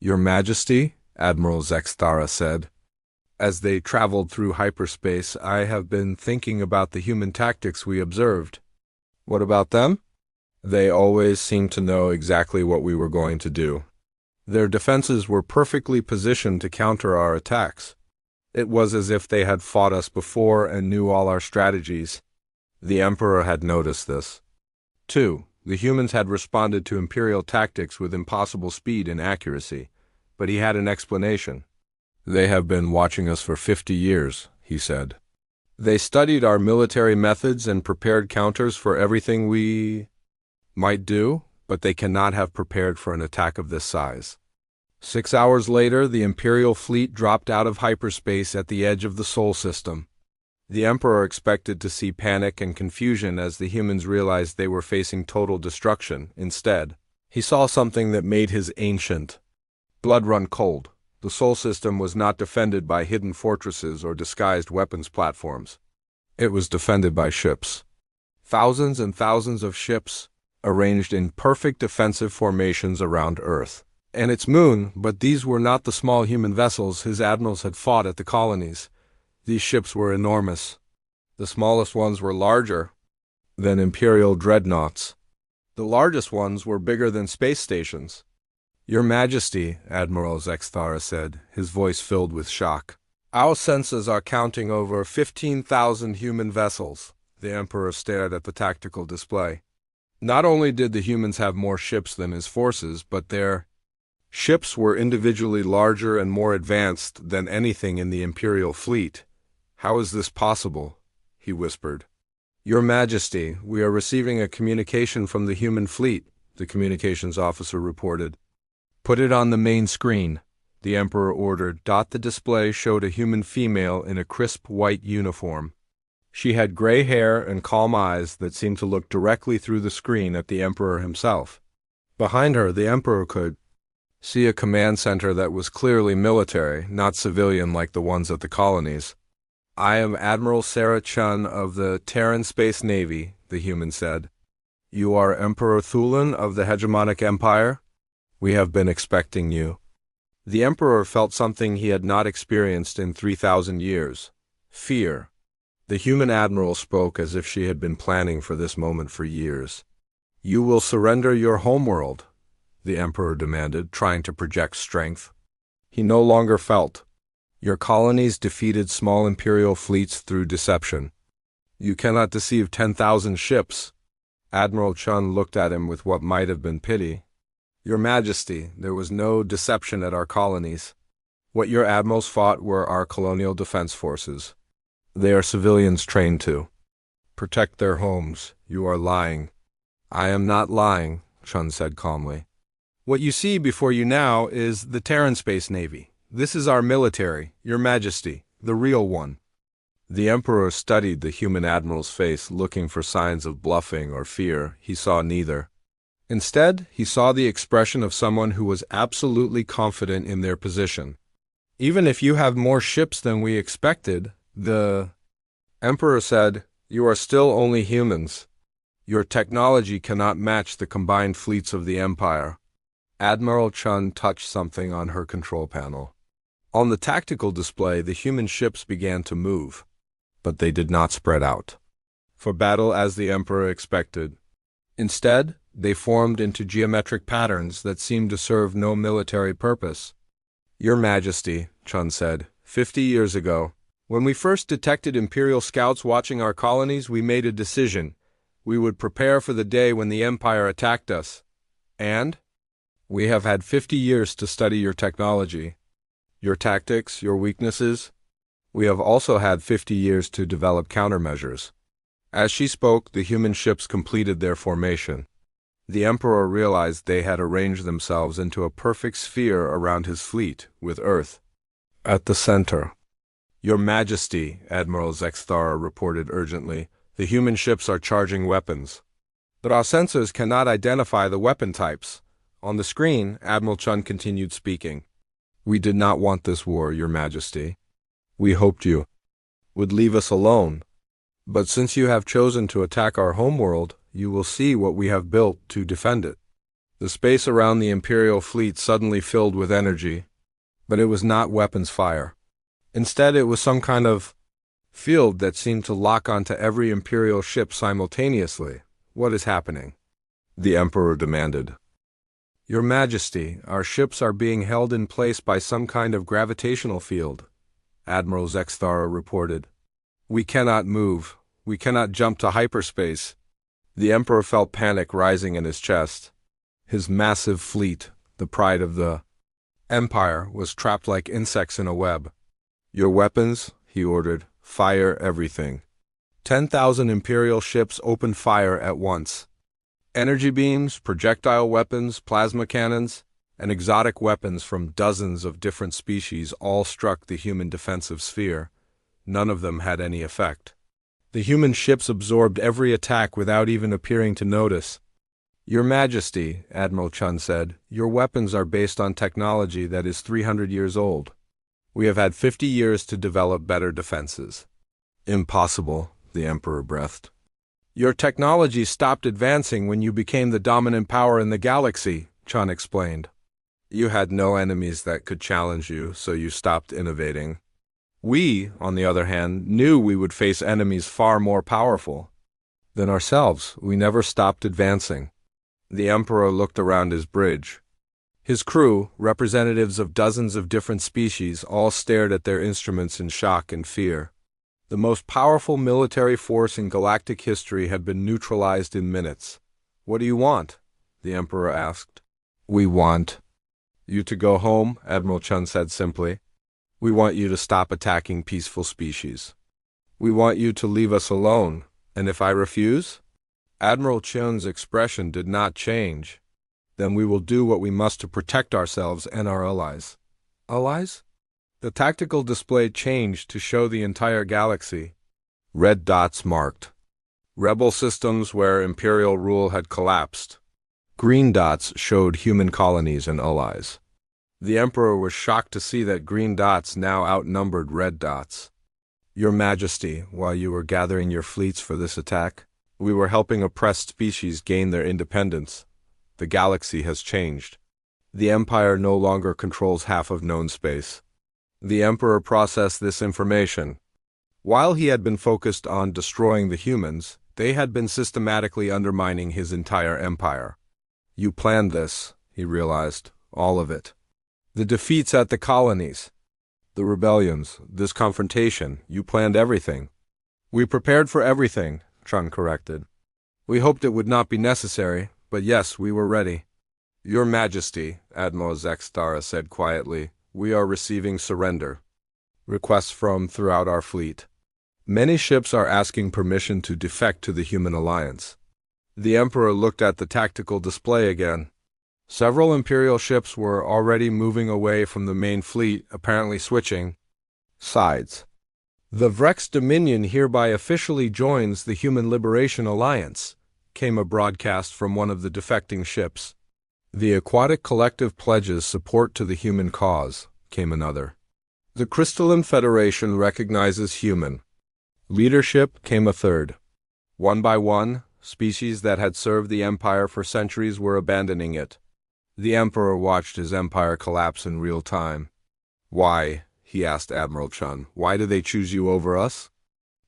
Your Majesty, Admiral Zexthara said. As they traveled through hyperspace, I have been thinking about the human tactics we observed. What about them? They always seemed to know exactly what we were going to do. Their defenses were perfectly positioned to counter our attacks. It was as if they had fought us before and knew all our strategies. The Emperor had noticed this. 2. The humans had responded to Imperial tactics with impossible speed and accuracy, but he had an explanation. They have been watching us for 50 years, he said. They studied our military methods and prepared counters for everything we might do, but they cannot have prepared for an attack of this size. 6 hours later, the Imperial fleet dropped out of hyperspace at the edge of the Sol System. The Emperor expected to see panic and confusion as the humans realized they were facing total destruction. Instead, he saw something that made his ancient blood run cold. The Sol System was not defended by hidden fortresses or disguised weapons platforms. It was defended by ships. Thousands and thousands of ships, arranged in perfect defensive formations around Earth and its moon, but these were not the small human vessels his admirals had fought at the colonies. These ships were enormous. The smallest ones were larger than Imperial dreadnoughts. The largest ones were bigger than space stations. Your Majesty, Admiral Zexthara said, his voice filled with shock. Our sensors are counting over 15,000 human vessels. The Emperor stared at the tactical display. Not only did the humans have more ships than his forces, but their ships were individually larger and more advanced than anything in the Imperial fleet. How is this possible? He whispered. Your Majesty, we are receiving a communication from the human fleet, the communications officer reported. Put it on the main screen, the Emperor ordered. The display showed a human female in a crisp white uniform. She had gray hair and calm eyes that seemed to look directly through the screen at the Emperor himself. Behind her, the Emperor could see a command center that was clearly military, not civilian like the ones at the colonies. I am Admiral Sarah Chun of the Terran Space Navy, the human said. You are Emperor Thulin of the Hegemonic Empire? We have been expecting you. The Emperor felt something he had not experienced in 3,000 years. Fear. The human admiral spoke as if she had been planning for this moment for years. "You will surrender your homeworld?" the Emperor demanded, trying to project strength. He no longer felt. "Your colonies defeated small imperial fleets through deception. You cannot deceive 10,000 ships." Admiral Chun looked at him with what might have been pity. "Your Majesty, there was no deception at our colonies. What your admirals fought were our colonial defense forces. They are civilians trained to protect their homes. You are lying." "I am not lying," Chun said calmly. "What you see before you now is the Terran Space Navy. This is our military, your Majesty, the real one." The Emperor studied the human admiral's face, looking for signs of bluffing or fear. He saw neither. Instead, he saw the expression of someone who was absolutely confident in their position. "Even if you have more ships than we expected," the Emperor said, "you are still only humans. Your technology cannot match the combined fleets of the Empire." Admiral Chun touched something on her control panel. On the tactical display, the human ships began to move, but they did not spread out for battle as the Emperor expected. Instead, they formed into geometric patterns that seemed to serve no military purpose. "Your Majesty," Chun said, 50 years ago, when we first detected Imperial scouts watching our colonies, we made a decision. We would prepare for the day when the Empire attacked us. And we have had 50 years to study your technology, your tactics, your weaknesses. We have also had 50 years to develop countermeasures." As she spoke, the human ships completed their formation. The Emperor realized they had arranged themselves into a perfect sphere around his fleet, with Earth at the center. "Your Majesty," Admiral Zexthara reported urgently, "the human ships are charging weapons. But our sensors cannot identify the weapon types." On the screen, Admiral Chun continued speaking. "We did not want this war, Your Majesty. We hoped you would leave us alone. But since you have chosen to attack our homeworld, you will see what we have built to defend it." The space around the Imperial fleet suddenly filled with energy, but it was not weapons fire. Instead, it was some kind of field that seemed to lock onto every Imperial ship simultaneously. "What is happening?" the Emperor demanded. "Your Majesty, our ships are being held in place by some kind of gravitational field," Admiral Zexthara reported. "We cannot move. We cannot jump to hyperspace." The Emperor felt panic rising in his chest. His massive fleet, the pride of the Empire, was trapped like insects in a web. "Your weapons," he ordered, "fire everything." 10,000 Imperial ships opened fire at once. Energy beams, projectile weapons, plasma cannons, and exotic weapons from dozens of different species all struck the human defensive sphere. None of them had any effect. The human ships absorbed every attack without even appearing to notice. "Your Majesty," Admiral Chun said, "your weapons are based on technology that is 300 years old. We have had 50 years to develop better defenses." "Impossible," the Emperor breathed. "Your technology stopped advancing when you became the dominant power in the galaxy," Chun explained. "You had no enemies that could challenge you, so you stopped innovating. We, on the other hand, knew we would face enemies far more powerful than ourselves. We never stopped advancing." The Emperor looked around his bridge. His crew, representatives of dozens of different species, all stared at their instruments in shock and fear. The most powerful military force in galactic history had been neutralized in minutes. "What do you want?" the Emperor asked. "We want you to go home," Admiral Chun said simply. "We want you to stop attacking peaceful species. We want you to leave us alone. And if I refuse?" Admiral Chun's expression did not change. "Then we will do what we must to protect ourselves and our allies." "Allies?" The tactical display changed to show the entire galaxy. Red dots marked rebel systems where Imperial rule had collapsed. Green dots showed human colonies and allies. The Emperor was shocked to see that green dots now outnumbered red dots. "Your Majesty, while you were gathering your fleets for this attack, we were helping oppressed species gain their independence. The galaxy has changed. The Empire no longer controls half of known space." The Emperor processed this information. While he had been focused on destroying the humans, they had been systematically undermining his entire empire. You planned this, he realized, all of it. The defeats at the colonies, the rebellions, this confrontation, you planned everything. We prepared for everything, Chun corrected. We hoped it would not be necessary, but yes, we were ready. Your Majesty, Admiral Zextara said quietly, we are receiving surrender requests from throughout our fleet. Many ships are asking permission to defect to the human alliance. The Emperor looked at the tactical display again. Several Imperial ships were already moving away from the main fleet, apparently switching sides. The Vrex Dominion hereby officially joins the Human Liberation Alliance, came a broadcast from one of the defecting ships. The Aquatic Collective pledges support to the human cause, came another. The Crystalline Federation recognizes human leadership, came a third. One by one, species that had served the Empire for centuries were abandoning it. The Emperor watched his empire collapse in real time. Why, he asked Admiral Chun, why do they choose you over us?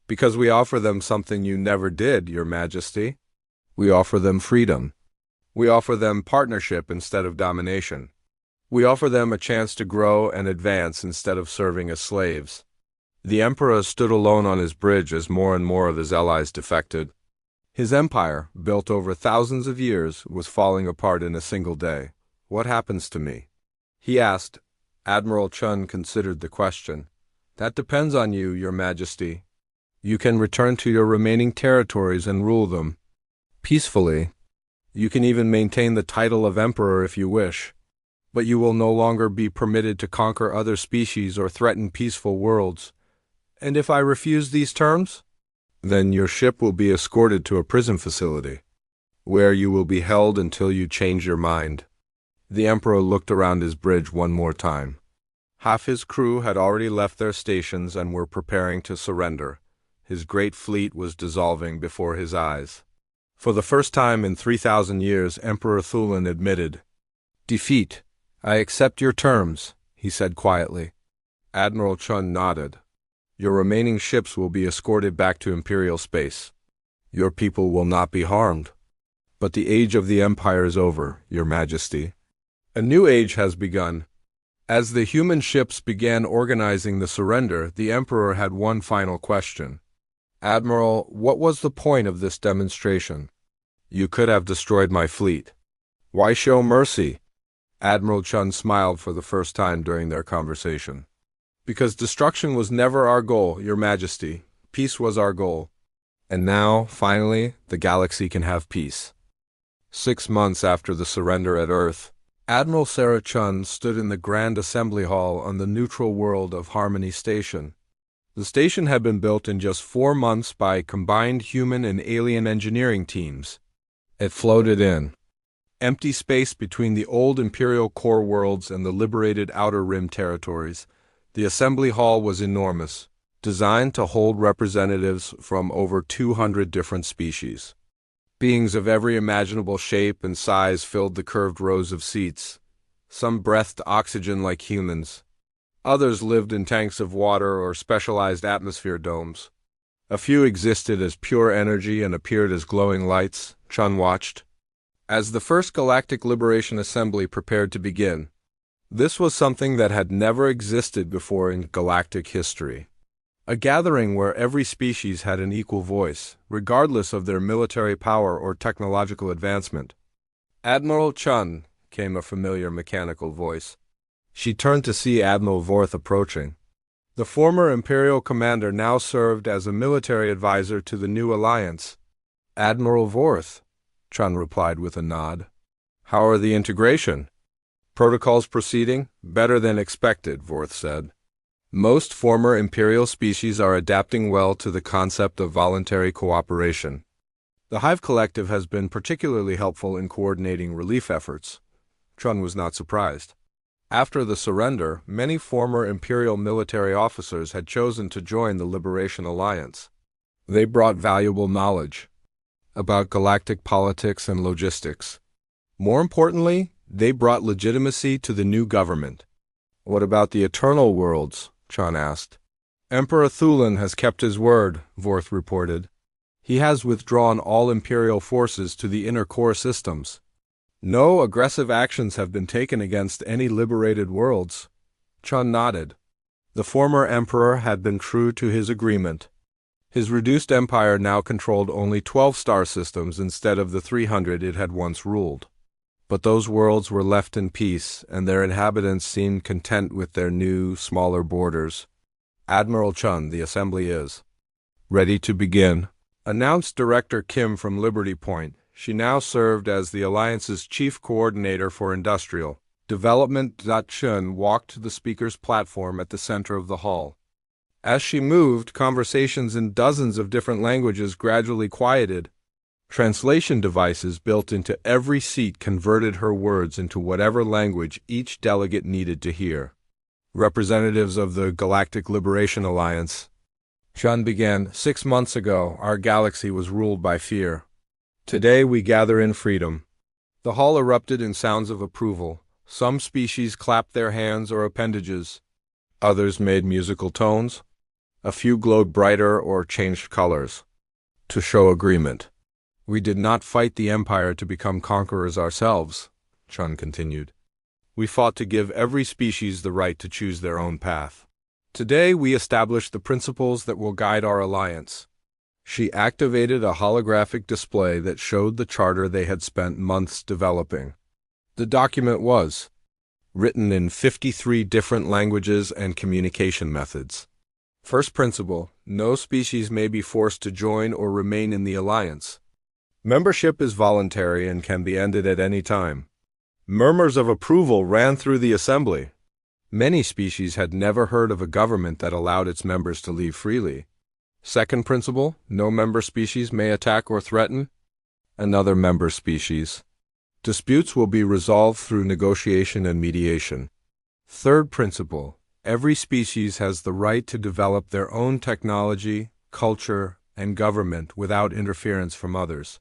Because we offer them something you never did, Your Majesty. We offer them freedom. We offer them partnership instead of domination. We offer them a chance to grow and advance instead of serving as slaves. The Emperor stood alone on his bridge as more and more of his allies defected. His empire, built over thousands of years, was falling apart in a single day. What happens to me? He asked. Admiral Chun considered the question. That depends on you, Your Majesty. You can return to your remaining territories and rule them peacefully. You can even maintain the title of Emperor if you wish. But you will no longer be permitted to conquer other species or threaten peaceful worlds. And if I refuse these terms? Then your ship will be escorted to a prison facility, where you will be held until you change your mind. The Emperor looked around his bridge one more time. Half his crew had already left their stations and were preparing to surrender. His great fleet was dissolving before his eyes. For the first time in 3,000 years, Emperor Thulin admitted, "Defeat. I accept your terms," he said quietly. Admiral Chun nodded. Your remaining ships will be escorted back to Imperial space. Your people will not be harmed. But the age of the Empire is over, Your Majesty. A new age has begun. As the human ships began organizing the surrender, the Emperor had one final question. Admiral, what was the point of this demonstration? You could have destroyed my fleet. Why show mercy? Admiral Chun smiled for the first time during their conversation. Because destruction was never our goal, Your Majesty. Peace was our goal. And now, finally, the galaxy can have peace. 6 months after the surrender at Earth, Admiral Sarah Chun stood in the Grand Assembly Hall on the neutral world of Harmony Station. The station had been built in just 4 months by combined human and alien engineering teams. It floated in empty space between the old Imperial core worlds and the liberated Outer Rim territories. The assembly hall was enormous, designed to hold representatives from over 200 different species. Beings of every imaginable shape and size filled the curved rows of seats. Some breathed oxygen like humans. Others lived in tanks of water or specialized atmosphere domes. A few existed as pure energy and appeared as glowing lights. Chun watched as the first Galactic Liberation Assembly prepared to begin. This was something that had never existed before in galactic history. A gathering where every species had an equal voice, regardless of their military power or technological advancement. Admiral Chun, came a familiar mechanical voice. She turned to see Admiral Vorth approaching. The former Imperial commander now served as a military advisor to the new alliance. Admiral Vorth, Chun replied with a nod. How are the integration? Protocols proceeding? Better than expected, Vorth said. Most former Imperial species are adapting well to the concept of voluntary cooperation. The Hive Collective has been particularly helpful in coordinating relief efforts. Chun was not surprised. After the surrender, many former Imperial military officers had chosen to join the Liberation Alliance. They brought valuable knowledge about galactic politics and logistics. More importantly, they brought legitimacy to the new government. What about the eternal worlds? Chun asked. Emperor Thulin has kept his word, Vorth reported. He has withdrawn all Imperial forces to the inner core systems. No aggressive actions have been taken against any liberated worlds. Chun nodded. The former emperor had been true to his agreement. His reduced empire now controlled only 12 star systems instead of the 300 it had once ruled. But those worlds were left in peace, and their inhabitants seemed content with their new, smaller borders. Admiral Chun, the assembly is ready to begin, announced Director Kim from Liberty Point. She now served as the Alliance's chief coordinator for industrial development. Chun walked to the speaker's platform at the center of the hall. As she moved, conversations in dozens of different languages gradually quieted. Translation devices built into every seat converted her words into whatever language each delegate needed to hear. Representatives of the Galactic Liberation Alliance. Chun began, 6 months ago, our galaxy was ruled by fear. Today we gather in freedom. The hall erupted in sounds of approval. Some species clapped their hands or appendages. Others made musical tones. A few glowed brighter or changed colors to show agreement. We did not fight the Empire to become conquerors ourselves, Chun continued. We fought to give every species the right to choose their own path. Today we established the principles that will guide our alliance. She activated a holographic display that showed the charter they had spent months developing. The document was written in 53 different languages and communication methods. First principle, no species may be forced to join or remain in the alliance. Membership is voluntary and can be ended at any time. Murmurs of approval ran through the assembly. Many species had never heard of a government that allowed its members to leave freely. Second principle, no member species may attack or threaten another member species. Disputes will be resolved through negotiation and mediation. Third principle, every species has the right to develop their own technology, culture, and government without interference from others.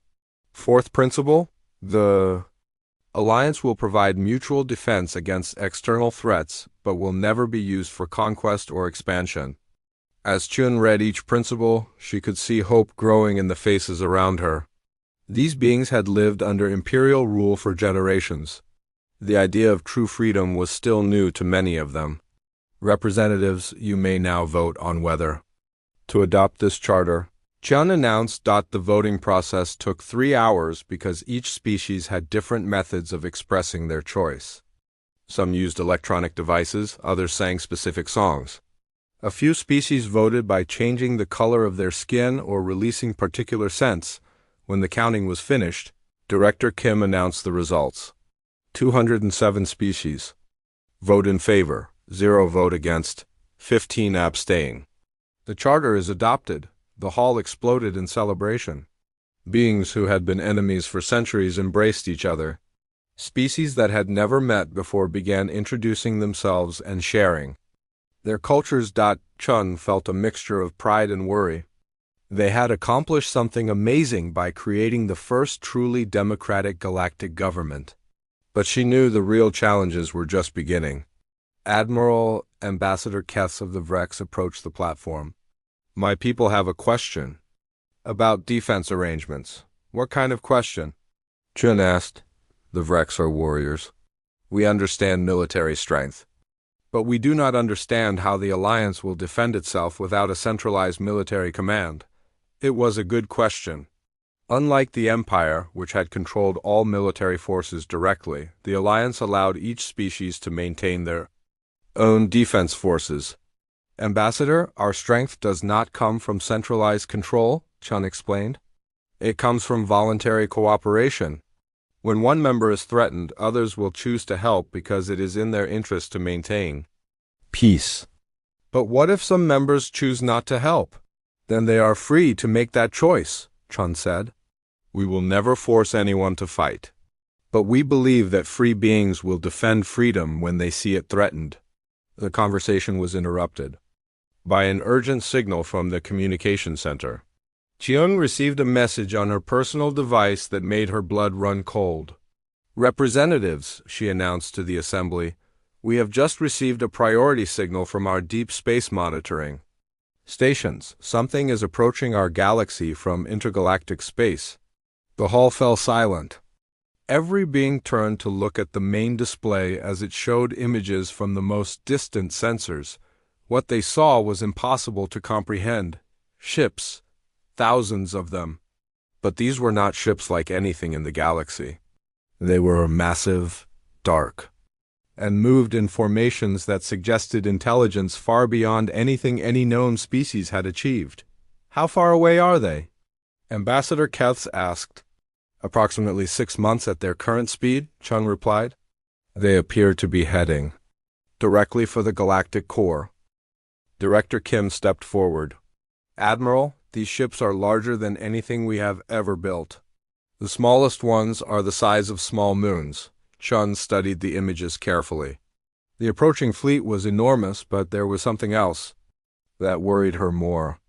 Fourth principle, the Alliance will provide mutual defense against external threats, but will never be used for conquest or expansion. As Chun read each principle, she could see hope growing in the faces around her. These beings had lived under imperial rule for generations. The idea of true freedom was still new to many of them. Representatives, you may now vote on whether to adopt this charter. Chun announced that the voting process took 3 hours because each species had different methods of expressing their choice. Some used electronic devices, others sang specific songs. A few species voted by changing the color of their skin or releasing particular scents. When the counting was finished, Director Kim announced the results. 207 species. Vote in favor, 0 vote against, 15 abstain. The charter is adopted. The hall exploded in celebration. Beings who had been enemies for centuries embraced each other. Species that had never met before began introducing themselves and sharing their cultures. Chun felt a mixture of pride and worry. They had accomplished something amazing by creating the first truly democratic galactic government. But she knew the real challenges were just beginning. Admiral Ambassador Kess of the Vrex approached the platform. My people have a question about defense arrangements. What kind of question? Chun asked. The Vrex are warriors. We understand military strength. But we do not understand how the Alliance will defend itself without a centralized military command. It was a good question. Unlike the Empire, which had controlled all military forces directly, the Alliance allowed each species to maintain their own defense forces. Ambassador, our strength does not come from centralized control, Chun explained. It comes from voluntary cooperation. When one member is threatened, others will choose to help because it is in their interest to maintain peace. But what if some members choose not to help? Then they are free to make that choice, Chun said. We will never force anyone to fight. But we believe that free beings will defend freedom when they see it threatened. The conversation was interrupted by an urgent signal from the communication center. Cheung received a message on her personal device that made her blood run cold. Representatives, she announced to the assembly, we have just received a priority signal from our deep space monitoring. Stations, something is approaching our galaxy from intergalactic space. The hall fell silent. Every being turned to look at the main display as it showed images from the most distant sensors. What they saw was impossible to comprehend. Ships, thousands of them. But these were not ships like anything in the galaxy. They were massive, dark, and moved in formations that suggested intelligence far beyond anything any known species had achieved. How far away are they? Ambassador Keths asked. Approximately 6 months at their current speed, Chung replied. They appear to be heading directly for the galactic core. Director Kim stepped forward. Admiral, these ships are larger than anything we have ever built. The smallest ones are the size of small moons. Chun studied the images carefully. The approaching fleet was enormous, but there was something else that worried her more.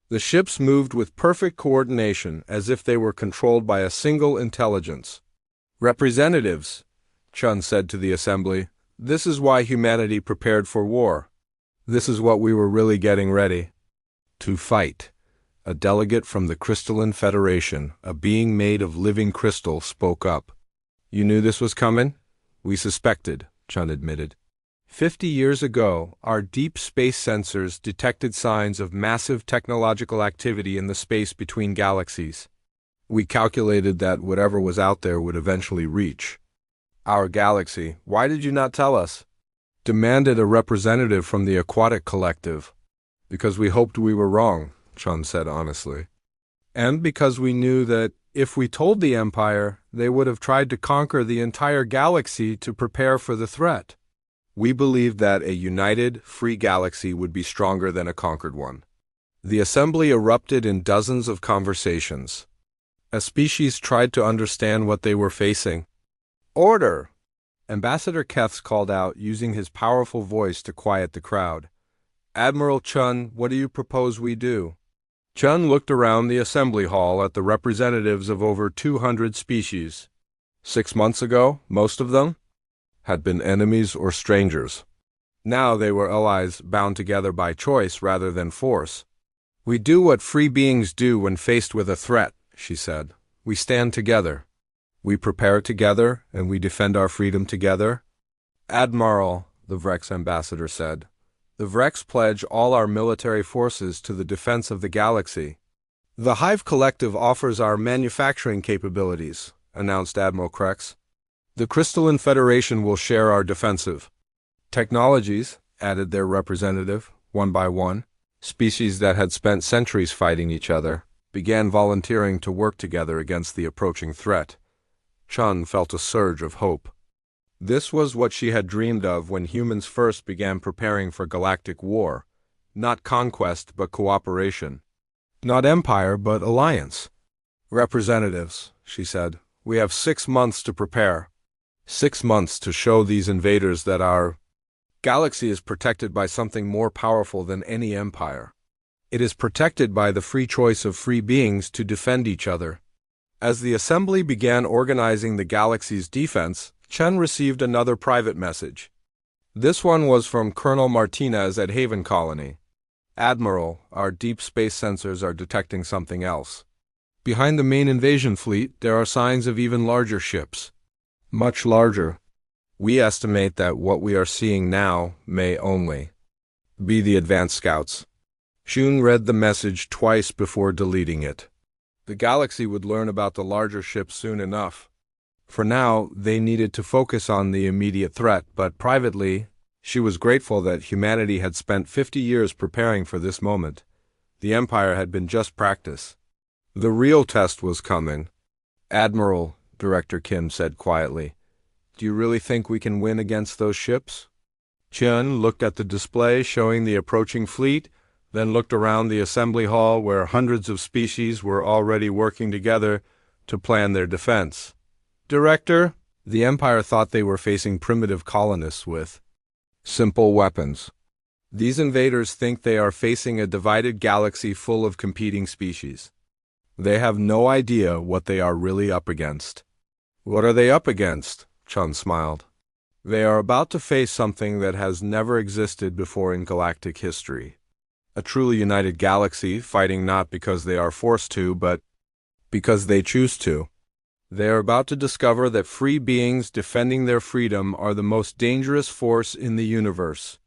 The ships moved with perfect coordination, as if they were controlled by a single intelligence. Representatives, Chun said to the assembly, this is why humanity prepared for war. This is what we were really getting ready to fight. A delegate from the Crystalline Federation, a being made of living crystal, spoke up. You knew this was coming? We suspected, Chun admitted. 50 years ago, our deep space sensors detected signs of massive technological activity in the space between galaxies. We calculated that whatever was out there would eventually reach our galaxy. Why did you not tell us? Demanded a representative from the Aquatic Collective. Because we hoped we were wrong, Chun said honestly. And because we knew that if we told the Empire, they would have tried to conquer the entire galaxy to prepare for the threat. We believed that a united, free galaxy would be stronger than a conquered one. The assembly erupted in dozens of conversations. A species tried to understand what they were facing. Order! Ambassador Keths called out, using his powerful voice to quiet the crowd. Admiral Chun, what do you propose we do? Chun looked around the assembly hall at the representatives of over 200 species. 6 months ago, most of them had been enemies or strangers. Now they were allies bound together by choice rather than force. We do what free beings do when faced with a threat, she said. We stand together. We prepare together, and we defend our freedom together. Admiral, the Vrex ambassador said. The Vrex pledge all our military forces to the defense of the galaxy. The Hive Collective offers our manufacturing capabilities, announced Admiral Krex. The Crystalline Federation will share our defensive technologies, added their representative, one by one. Species that had spent centuries fighting each other began volunteering to work together against the approaching threat. Chun felt a surge of hope. This was what she had dreamed of when humans first began preparing for galactic war. Not conquest, but cooperation. Not empire, but alliance. Representatives, she said, we have 6 months to prepare. 6 months to show these invaders that our galaxy is protected by something more powerful than any empire. It is protected by the free choice of free beings to defend each other. As the assembly began organizing the galaxy's defense, Chen received another private message. This one was from Colonel Martinez at Haven Colony. Admiral, our deep space sensors are detecting something else. Behind the main invasion fleet, there are signs of even larger ships. Much larger. We estimate that what we are seeing now may only be the advanced scouts. Shun read the message twice before deleting it. The galaxy would learn about the larger ships soon enough. For now, they needed to focus on the immediate threat, but privately, she was grateful that humanity had spent 50 years preparing for this moment. The Empire had been just practice. The real test was coming. Admiral, Director Kim said quietly, do you really think we can win against those ships? Chen looked at the display showing the approaching fleet, then looked around the assembly hall where hundreds of species were already working together to plan their defense. Director, the Empire thought they were facing primitive colonists with simple weapons. These invaders think they are facing a divided galaxy full of competing species. They have no idea what they are really up against. What are they up against? Chun smiled. They are about to face something that has never existed before in galactic history. A truly united galaxy, fighting not because they are forced to, but because they choose to. They are about to discover that free beings defending their freedom are the most dangerous force in the universe.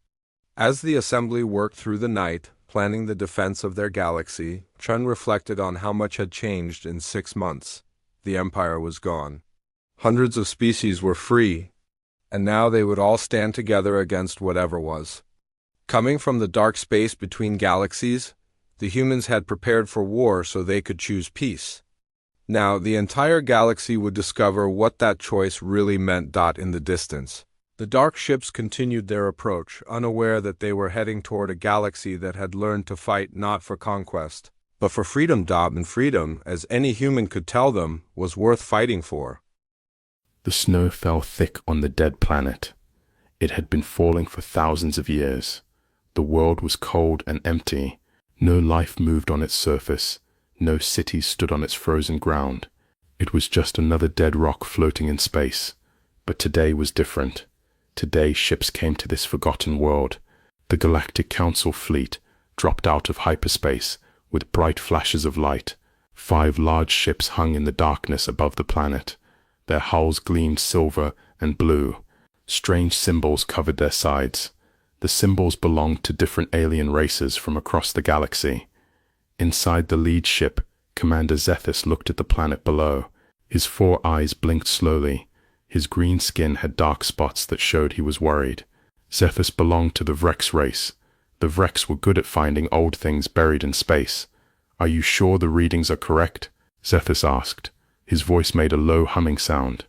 As the assembly worked through the night, planning the defense of their galaxy, Chun reflected on how much had changed in 6 months. The Empire was gone. Hundreds of species were free, and now they would all stand together against whatever was. Coming from the dark space between galaxies, the humans had prepared for war so they could choose peace. Now, the entire galaxy would discover what that choice really meant. In the distance, the dark ships continued their approach, unaware that they were heading toward a galaxy that had learned to fight not for conquest, but for freedom. And freedom, as any human could tell them, was worth fighting for. The snow fell thick on the dead planet. It had been falling for thousands of years. The world was cold and empty. No life moved on its surface. No cities stood on its frozen ground. It was just another dead rock floating in space. But today was different. Today ships came to this forgotten world. The Galactic Council fleet dropped out of hyperspace with bright flashes of light. 5 large ships hung in the darkness above the planet. Their hulls gleamed silver and blue. Strange symbols covered their sides. The symbols belonged to different alien races from across the galaxy. Inside the lead ship, Commander Zethus looked at the planet below. His 4 eyes blinked slowly. His green skin had dark spots that showed he was worried. Zethus belonged to the Vrex race. The Vrex were good at finding old things buried in space. "Are you sure the readings are correct?" Zethus asked. His voice made a low humming sound.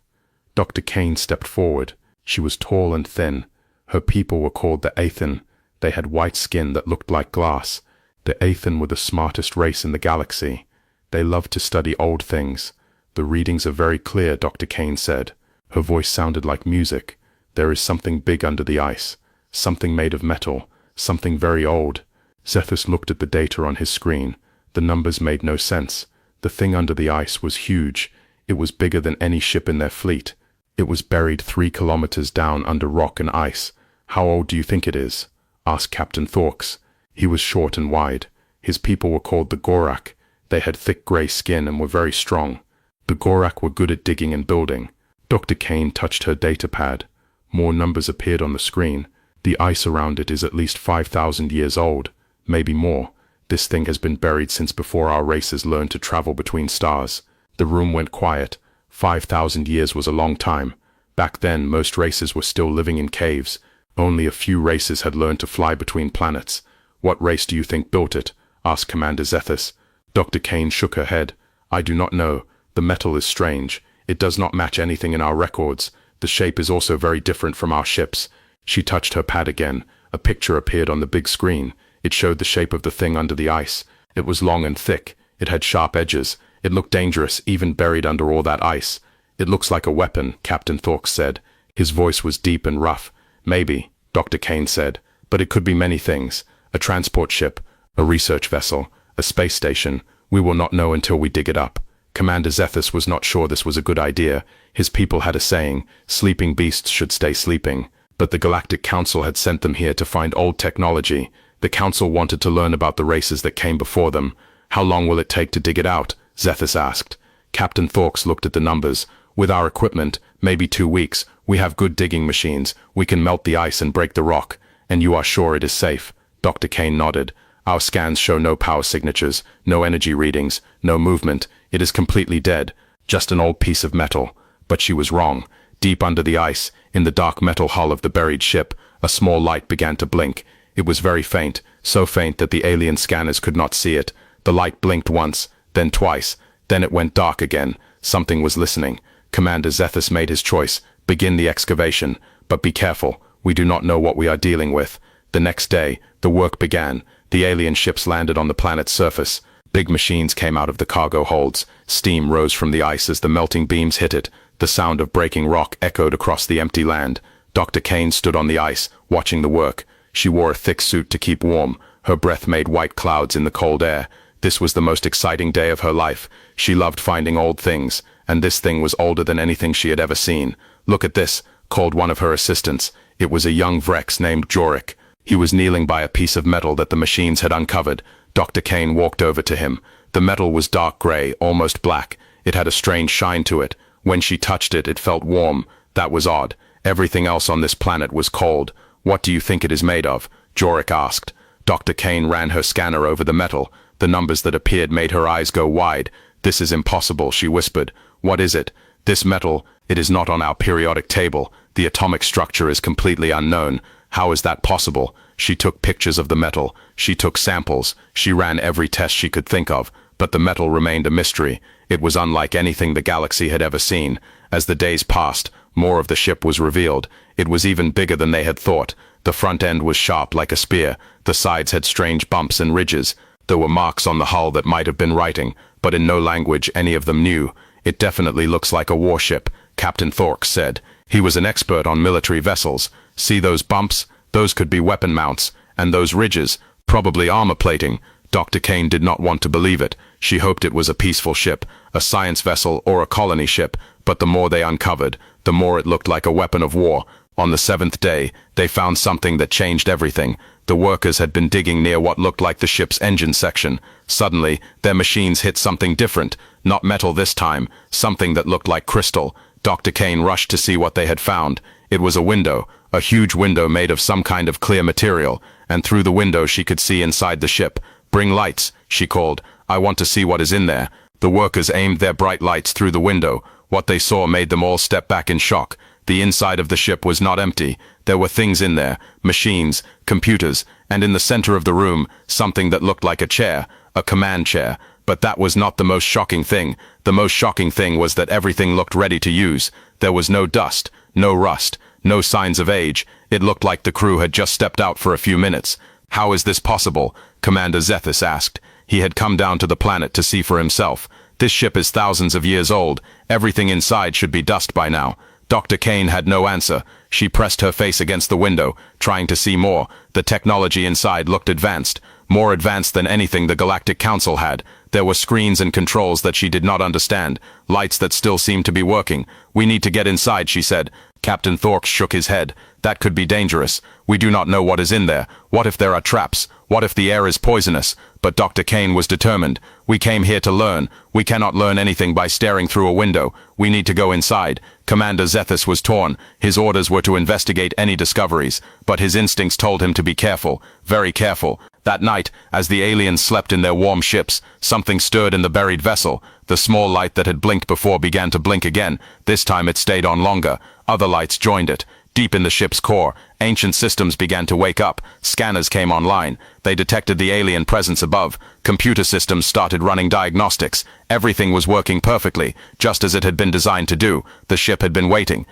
Dr. Kane stepped forward. She was tall and thin. Her people were called the Aethan. They had white skin that looked like glass. The Aethan were the smartest race in the galaxy. They loved to study old things. "The readings are very clear," Dr. Kane said. Her voice sounded like music. "There is something big under the ice. Something made of metal. Something very old." Zethus looked at the data on his screen. The numbers made no sense. The thing under the ice was huge. It was bigger than any ship in their fleet. It was buried 3 kilometers down under rock and ice. "How old do you think it is?" asked Captain Thorks. He was short and wide. His people were called the Gorak. They had thick gray skin and were very strong. The Gorak were good at digging and building. Dr. Kane touched her data pad. More numbers appeared on the screen. "The ice around it is at least 5,000 years old, maybe more. This thing has been buried since before our races learned to travel between stars." The room went quiet. 5,000 years was a long time. Back then, most races were still living in caves. Only a few races had learned to fly between planets. "What race do you think built it?" asked Commander Zethus. Dr. Kane shook her head. "I do not know. The metal is strange. It does not match anything in our records. The shape is also very different from our ships." She touched her pad again. A picture appeared on the big screen. It showed the shape of the thing under the ice. It was long and thick. It had sharp edges. It looked dangerous, even buried under all that ice. "It looks like a weapon," Captain Thorks said. His voice was deep and rough. "Maybe," Dr. Kane said, "but it could be many things. A transport ship, a research vessel, a space station. We will not know until we dig it up." Commander Zethus was not sure this was a good idea. His people had a saying, "Sleeping beasts should stay sleeping." But the Galactic Council had sent them here to find old technology. The Council wanted to learn about the races that came before them. "How long will it take to dig it out?" Zethus asked. Captain Thorks looked at the numbers. "With our equipment, maybe 2 weeks. We have good digging machines. We can melt the ice and break the rock." "And you are sure it is safe?" Dr. Kane nodded. "Our scans show no power signatures, no energy readings, no movement. It is completely dead. Just an old piece of metal." But she was wrong. Deep under the ice, in the dark metal hull of the buried ship, a small light began to blink. It was very faint, so faint that the alien scanners could not see it. The light blinked once, then twice. Then it went dark again. Something was listening. Commander Zethus made his choice. "Begin the excavation. But be careful. We do not know what we are dealing with." The next day, the work began. The alien ships landed on the planet's surface. Big machines came out of the cargo holds. Steam rose from the ice as the melting beams hit it. The sound of breaking rock echoed across the empty land. Dr. Kane stood on the ice, watching the work. She wore a thick suit to keep warm. Her breath made white clouds in the cold air. This was the most exciting day of her life. She loved finding old things, and this thing was older than anything she had ever seen. "Look at this," called one of her assistants. It was a young Vrex named Jorik. He was kneeling by a piece of metal that the machines had uncovered. Dr. Kane walked over to him. The metal was dark gray, almost black. It had a strange shine to it. When she touched it, it felt warm. That was odd. Everything else on this planet was cold. What do you think it is made of? Jorik asked. Dr. Kane ran her scanner over the metal. The numbers that appeared made her eyes go wide. This is impossible, she whispered. What is it? This metal, it is not on our periodic table. The atomic structure is completely unknown. How is that possible? She took pictures of the metal. She took samples. She ran every test she could think of. But the metal remained a mystery. It was unlike anything the galaxy had ever seen. As the days passed, more of the ship was revealed. It was even bigger than they had thought. The front end was sharp like a spear. The sides had strange bumps and ridges. There were marks on the hull that might have been writing, but in no language any of them knew. It definitely looks like a warship, Captain Thorks said. He was an expert on military vessels. See those bumps? Those could be weapon mounts. And those ridges? Probably armor plating. Dr. Kane did not want to believe it. She hoped it was a peaceful ship, a science vessel or a colony ship, but the more they uncovered, the more it looked like a weapon of war. On the 7th day, they found something that changed everything. The workers had been digging near what looked like the ship's engine section. Suddenly, their machines hit something different. Not metal this time, something that looked like crystal. Dr. Kane rushed to see what they had found. It was a window, a huge window made of some kind of clear material, and through the window she could see inside the ship. Bring lights, she called. I want to see what is in there. The workers aimed their bright lights through the window. What they saw made them all step back in shock. The inside of the ship was not empty. There were things in there, machines, computers, and in the center of the room, something that looked like a chair, a command chair. But that was not the most shocking thing. The most shocking thing was that everything looked ready to use. There was no dust, no rust, no signs of age. It looked like the crew had just stepped out for a few minutes. How is this possible? Commander Zethus asked. He had come down to the planet to see for himself. This ship is thousands of years old. Everything inside should be dust by now. Dr. Kane had no answer. She pressed her face against the window, trying to see more. The technology inside looked advanced, more advanced than anything the Galactic Council had. There were screens and controls that she did not understand, lights that still seemed to be working. We need to get inside, she said. Captain Thorks shook his head. That could be dangerous. We do not know what is in there. What if there are traps? What if the air is poisonous? But Dr. Kane was determined. We came here to learn. We cannot learn anything by staring through a window. We need to go inside. Commander Zethus was torn. His orders were to investigate any discoveries, but his instincts told him to be careful, very careful. That night, as the aliens slept in their warm ships, something stirred in the buried vessel. The small light that had blinked before began to blink again. This time it stayed on longer. Other lights joined it. Deep in the ship's core, ancient systems began to wake up. Scanners came online. They detected the alien presence above. Computer systems started running diagnostics. Everything was working perfectly, just as it had been designed to do. The ship had been waiting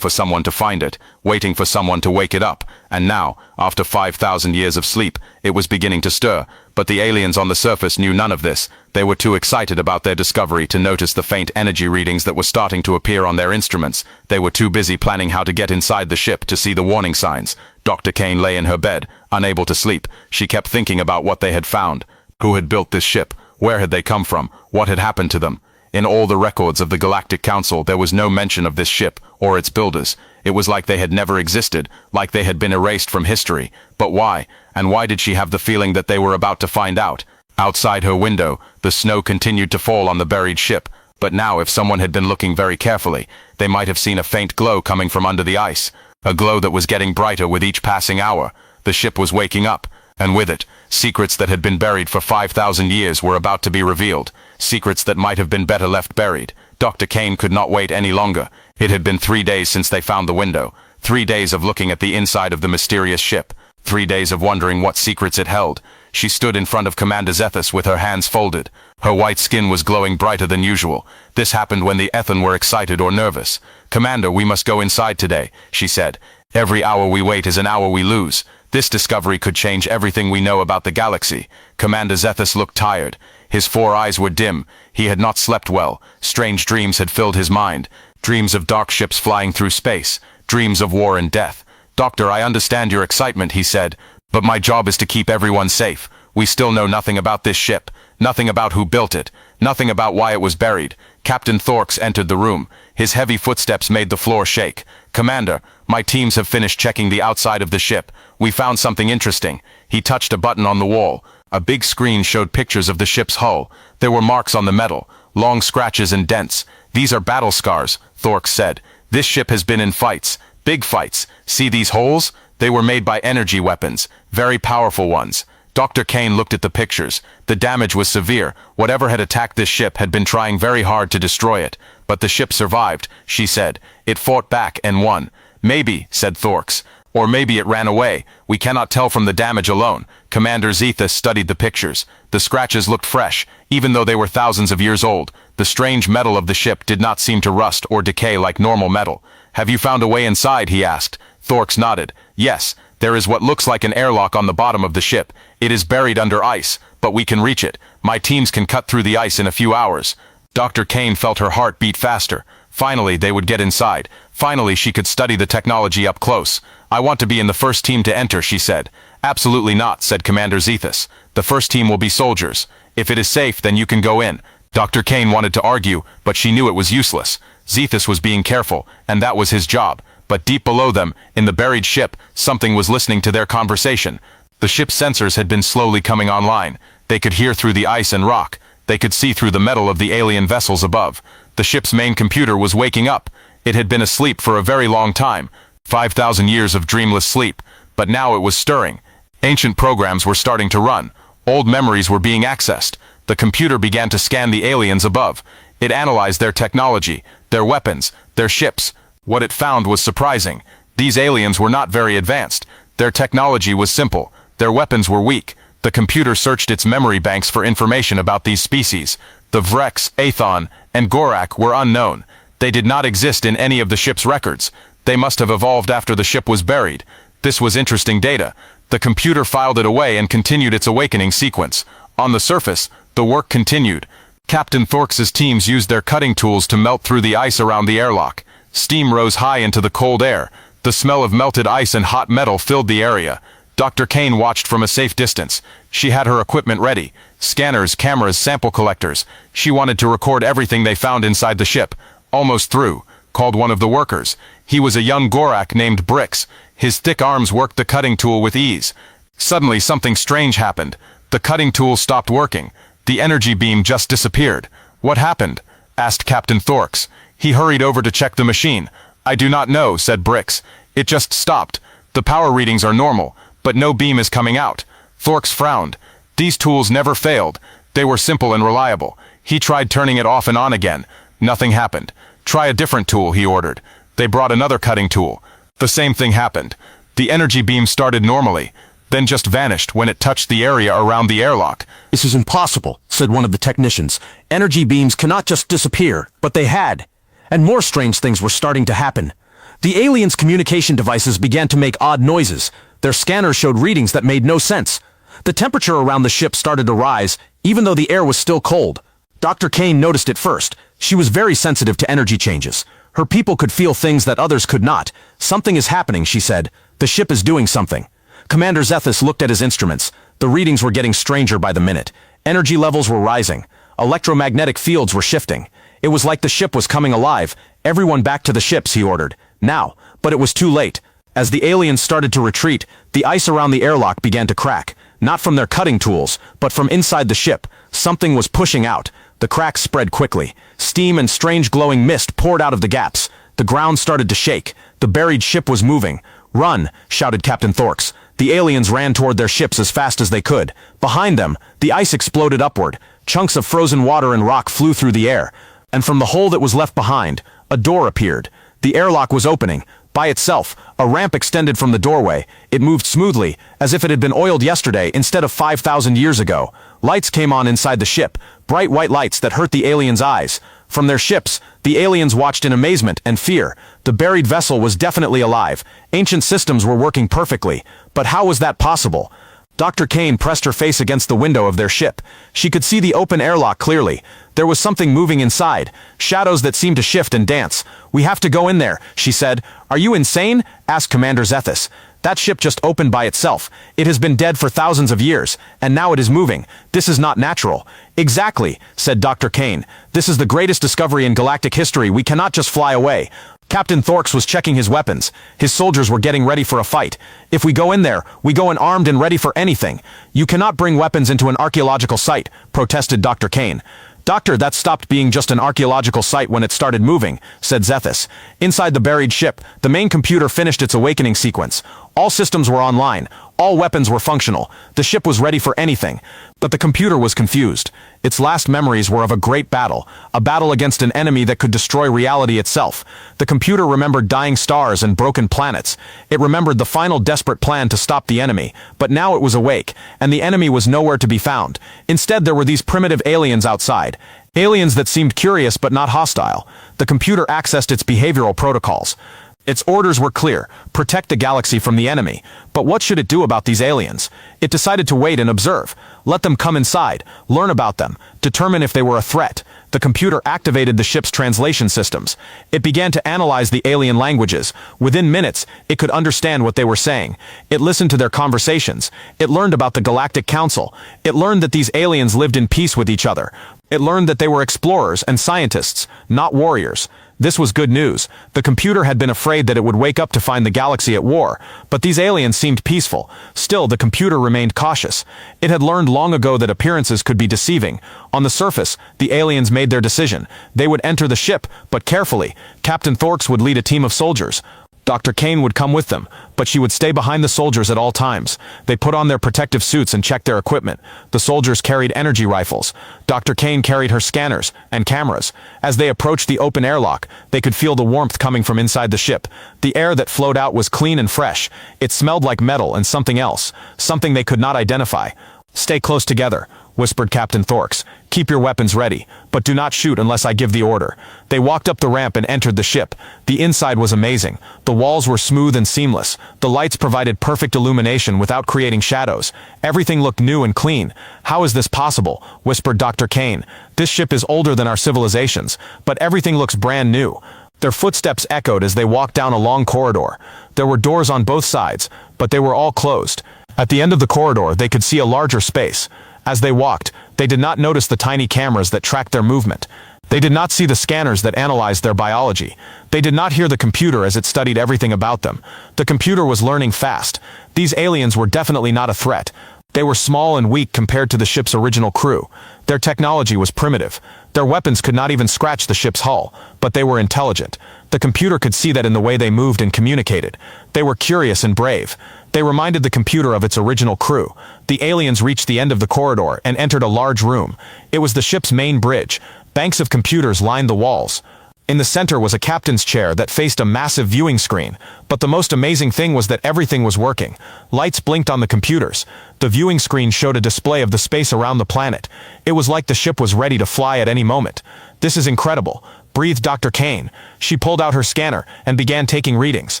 for someone to find it, waiting for someone to wake it up. And now, after 5,000 years of sleep, it was beginning to stir. But the aliens on the surface knew none of this. They were too excited about their discovery to notice the faint energy readings that were starting to appear on their instruments. They were too busy planning how to get inside the ship to see the warning signs. Dr. Kane lay in her bed, unable to sleep. She kept thinking about what they had found. Who had built this ship? Where had they come from? What had happened to them? In all the records of the Galactic Council, there was no mention of this ship or its builders. It was like they had never existed, like they had been erased from history. But why? And why did she have the feeling that they were about to find out? Outside her window, the snow continued to fall on the buried ship. But now, if someone had been looking very carefully, they might have seen a faint glow coming from under the ice. A glow that was getting brighter with each passing hour. The ship was waking up. And with it, secrets that had been buried for 5,000 years were about to be revealed. Secrets that might have been better left buried. Dr. Kane could not wait any longer. It had been 3 days since they found the window. 3 days of looking at the inside of the mysterious ship. 3 days of wondering what secrets it held. She stood in front of Commander Zethus with her hands folded. Her white skin was glowing brighter than usual. This happened when the Ethan were excited or nervous. "Commander, we must go inside today," she said. "Every hour we wait is an hour we lose. This discovery could change everything we know about the galaxy." Commander Zethus looked tired. His 4 eyes were dim. He had not slept well. Strange dreams had filled his mind. Dreams of dark ships flying through space. Dreams of war and death. "Doctor, I understand your excitement," he said, "but my job is to keep everyone safe. We still know nothing about this ship. Nothing about who built it. Nothing about why it was buried." Captain Thorks entered the room. His heavy footsteps made the floor shake. "Commander, my teams have finished checking the outside of the ship. We found something interesting." He touched a button on the wall. A big screen showed pictures of the ship's hull. There were marks on the metal, long scratches and dents. "These are battle scars," Thorks said. "This ship has been in fights, big fights. See these holes? They were made by energy weapons, very powerful ones." Dr. Kane looked at the pictures. The damage was severe. Whatever had attacked this ship had been trying very hard to destroy it. "But the ship survived," she said. "It fought back and won." "Maybe," said Thorks. "Or maybe it ran away. We cannot tell from the damage alone." Commander Zethus studied the pictures. The scratches looked fresh, even though they were thousands of years old. The strange metal of the ship did not seem to rust or decay like normal metal. "Have you found a way inside?" he asked. Thorks nodded. "Yes, there is what looks like an airlock on the bottom of the ship. It is buried under ice, but we can reach it. My teams can cut through the ice in a few hours." Dr. Kane felt her heart beat faster. Finally, they would get inside. Finally, she could study the technology up close. "I want to be in the first team to enter," she said. "Absolutely not," said Commander Zethus. "The first team will be soldiers. If it is safe, then you can go in." Dr. Kane wanted to argue, but she knew it was useless. Zethus was being careful, and that was his job. But deep below them, in the buried ship, something was listening to their conversation. The ship's sensors had been slowly coming online. They could hear through the ice and rock. They could see through the metal of the alien vessels above. The ship's main computer was waking up. It had been asleep for a very long time, 5,000 years of dreamless sleep. But now it was stirring. Ancient programs were starting to run. Old memories were being accessed. The computer began to scan the aliens above. It analyzed their technology, their weapons, their ships. What it found was surprising. These aliens were not very advanced. Their technology was simple. Their weapons were weak. The computer searched its memory banks for information about these species. The Vrex, Athon, and Gorak were unknown. They did not exist in any of the ship's records. They must have evolved after the ship was buried. This was interesting data. The computer filed it away and continued its awakening sequence. On the surface, the work continued. Captain Thorks's teams used their cutting tools to melt through the ice around the airlock. Steam rose high into the cold air. The smell of melted ice and hot metal filled the area. Dr. Kane watched from a safe distance. She had her equipment ready. Scanners, cameras, sample collectors. She wanted to record everything they found inside the ship. "Almost through," called one of the workers. He was a young Gorak named Brix. His thick arms worked the cutting tool with ease. Suddenly something strange happened. The cutting tool stopped working. The energy beam just disappeared. "What happened?" asked Captain Thorks. He hurried over to check the machine. "I do not know," said Brix. "It just stopped. The power readings are normal, but no beam is coming out." Thorks frowned. These tools never failed. They were simple and reliable. He tried turning it off and on again. Nothing happened. "Try a different tool," he ordered. They brought another cutting tool. The same thing happened. The energy beam started normally, then just vanished when it touched the area around the airlock. "This is impossible," said one of the technicians. "Energy beams cannot just disappear." But they had. And more strange things were starting to happen. The aliens' communication devices began to make odd noises. Their scanners showed readings that made no sense. The temperature around the ship started to rise, even though the air was still cold. Dr. Kane noticed it first. She was very sensitive to energy changes. Her people could feel things that others could not. "Something is happening," she said. "The ship is doing something." Commander Zethus looked at his instruments. The readings were getting stranger by the minute. Energy levels were rising. Electromagnetic fields were shifting. It was like the ship was coming alive. "Everyone back to the ships," he ordered. "Now." But it was too late. As the aliens started to retreat, the ice around the airlock began to crack. Not from their cutting tools, but from inside the ship. Something was pushing out. The cracks spread quickly. Steam and strange glowing mist poured out of the gaps. The ground started to shake. The buried ship was moving. "Run!" shouted Captain Thorks. The aliens ran toward their ships as fast as they could. Behind them, the ice exploded upward. Chunks of frozen water and rock flew through the air. And from the hole that was left behind, a door appeared. The airlock was opening. By itself, a ramp extended from the doorway. It moved smoothly, as if it had been oiled yesterday instead of 5,000 years ago. Lights came on inside the ship, bright white lights that hurt the aliens' eyes. From their ships, the aliens watched in amazement and fear. The buried vessel was definitely alive. Ancient systems were working perfectly. But how was that possible? Dr. Kane pressed her face against the window of their ship. She could see the open airlock clearly. There was something moving inside, shadows that seemed to shift and dance. "We have to go in there," she said. "Are you insane?" asked Commander Zethus. "That ship just opened by itself. It has been dead for thousands of years, and now it is moving. This is not natural." "Exactly," said Dr. Kane. "This is the greatest discovery in galactic history. We cannot just fly away." Captain Thorks was checking his weapons. His soldiers were getting ready for a fight. If we go in there, we go in armed and ready for anything. You cannot bring weapons into an archaeological site, protested Dr. Kane. Doctor, that stopped being just an archaeological site when it started moving, said Zethus. Inside the buried ship, the main computer finished its awakening sequence. All systems were online. All weapons were functional. The ship was ready for anything. But the computer was confused. Its last memories were of a great battle, a battle against an enemy that could destroy reality itself. The computer remembered dying stars and broken planets. It remembered the final desperate plan to stop the enemy, but now it was awake, and the enemy was nowhere to be found. Instead, there were these primitive aliens outside. Aliens that seemed curious but not hostile. The computer accessed its behavioral protocols. Its orders were clear: protect the galaxy from the enemy. But what should it do about these aliens? It decided to wait and observe. Let them come inside, learn about them, determine if they were a threat. The computer activated the ship's translation systems. It began to analyze the alien languages. Within minutes, it could understand what they were saying. It listened to their conversations. It learned about the Galactic Council. It learned that these aliens lived in peace with each other. It learned that they were explorers and scientists, not warriors. This was good news. The computer had been afraid that it would wake up to find the galaxy at war, but these aliens seemed peaceful. Still, the computer remained cautious. It had learned long ago that appearances could be deceiving. On the surface, the aliens made their decision. They would enter the ship, but carefully. Captain Thorks would lead a team of soldiers. Dr. Kane would come with them, but she would stay behind the soldiers at all times. They put on their protective suits and checked their equipment. The soldiers carried energy rifles. Dr. Kane carried her scanners and cameras. As they approached the open airlock, they could feel the warmth coming from inside the ship. The air that flowed out was clean and fresh. It smelled like metal and something else, something they could not identify. "Stay close together," whispered Captain Thorks. "Keep your weapons ready, but do not shoot unless I give the order." They walked up the ramp and entered the ship. The inside was amazing. The walls were smooth and seamless. The lights provided perfect illumination without creating shadows. Everything looked new and clean. "How is this possible?" whispered Dr. Kane. "This ship is older than our civilizations, but everything looks brand new." Their footsteps echoed as they walked down a long corridor. There were doors on both sides, but they were all closed. At the end of the corridor, they could see a larger space. As they walked, they did not notice the tiny cameras that tracked their movement. They did not see the scanners that analyzed their biology. They did not hear the computer as it studied everything about them. The computer was learning fast. These aliens were definitely not a threat. They were small and weak compared to the ship's original crew. Their technology was primitive. Their weapons could not even scratch the ship's hull, but they were intelligent. The computer could see that in the way they moved and communicated. They were curious and brave. They reminded the computer of its original crew. The aliens reached the end of the corridor and entered a large room. It was the ship's main bridge. Banks of computers lined the walls. In the center was a captain's chair that faced a massive viewing screen. But the most amazing thing was that everything was working. Lights blinked on the computers. The viewing screen showed a display of the space around the planet. It was like the ship was ready to fly at any moment. "This is incredible," breathed Dr. Kane. She pulled out her scanner and began taking readings.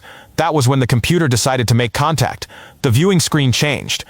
That was when the computer decided to make contact. The viewing screen changed.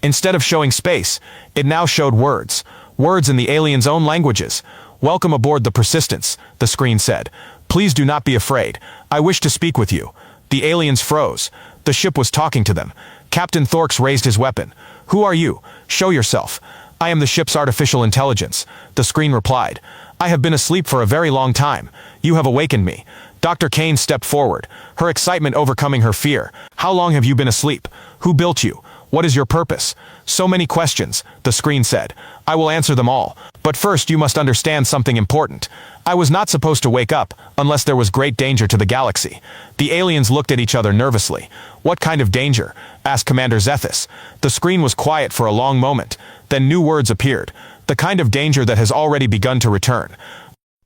Instead of showing space, it now showed words. Words in the aliens' own languages. "Welcome aboard the Persistence," the screen said. "Please do not be afraid. I wish to speak with you." The aliens froze. The ship was talking to them. Captain Thorks raised his weapon. "Who are you? Show yourself." "I am the ship's artificial intelligence," the screen replied. "I have been asleep for a very long time. You have awakened me." Dr. Kane stepped forward, her excitement overcoming her fear. "How long have you been asleep? Who built you? What is your purpose?" "So many questions," the screen said. "I will answer them all. But first you must understand something important. I was not supposed to wake up unless there was great danger to the galaxy." The aliens looked at each other nervously. "What kind of danger?" asked Commander Zethus. The screen was quiet for a long moment. Then new words appeared. "The kind of danger that has already begun to return."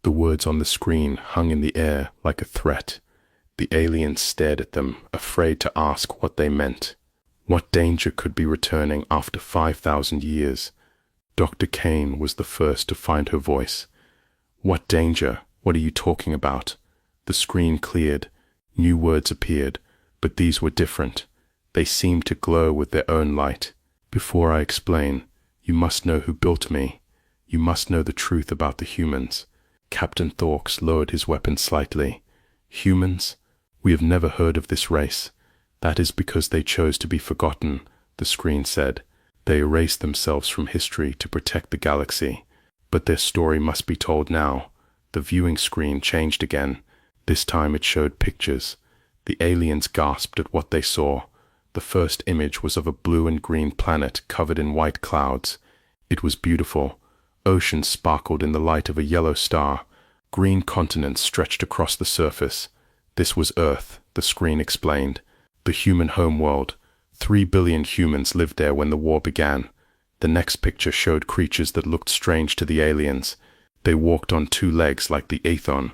The words on the screen hung in the air like a threat. The aliens stared at them, afraid to ask what they meant. What danger could be returning after 5,000 years? Dr. Kane was the first to find her voice. "What danger? What are you talking about?" The screen cleared. New words appeared, but these were different. They seemed to glow with their own light. "Before I explain, you must know who built me. You must know the truth about the humans." Captain Thorks lowered his weapon slightly. "Humans? We have never heard of this race. That is because they chose to be forgotten," the screen said. "They erased themselves from history to protect the galaxy. But their story must be told now." The viewing screen changed again. This time it showed pictures. The aliens gasped at what they saw. The first image was of a blue and green planet covered in white clouds. It was beautiful. Oceans sparkled in the light of a yellow star. Green continents stretched across the surface. This was Earth, the screen explained. The human homeworld. 3 billion humans lived there when the war began. The next picture showed creatures that looked strange to the aliens. They walked on 2 legs like the Aethon,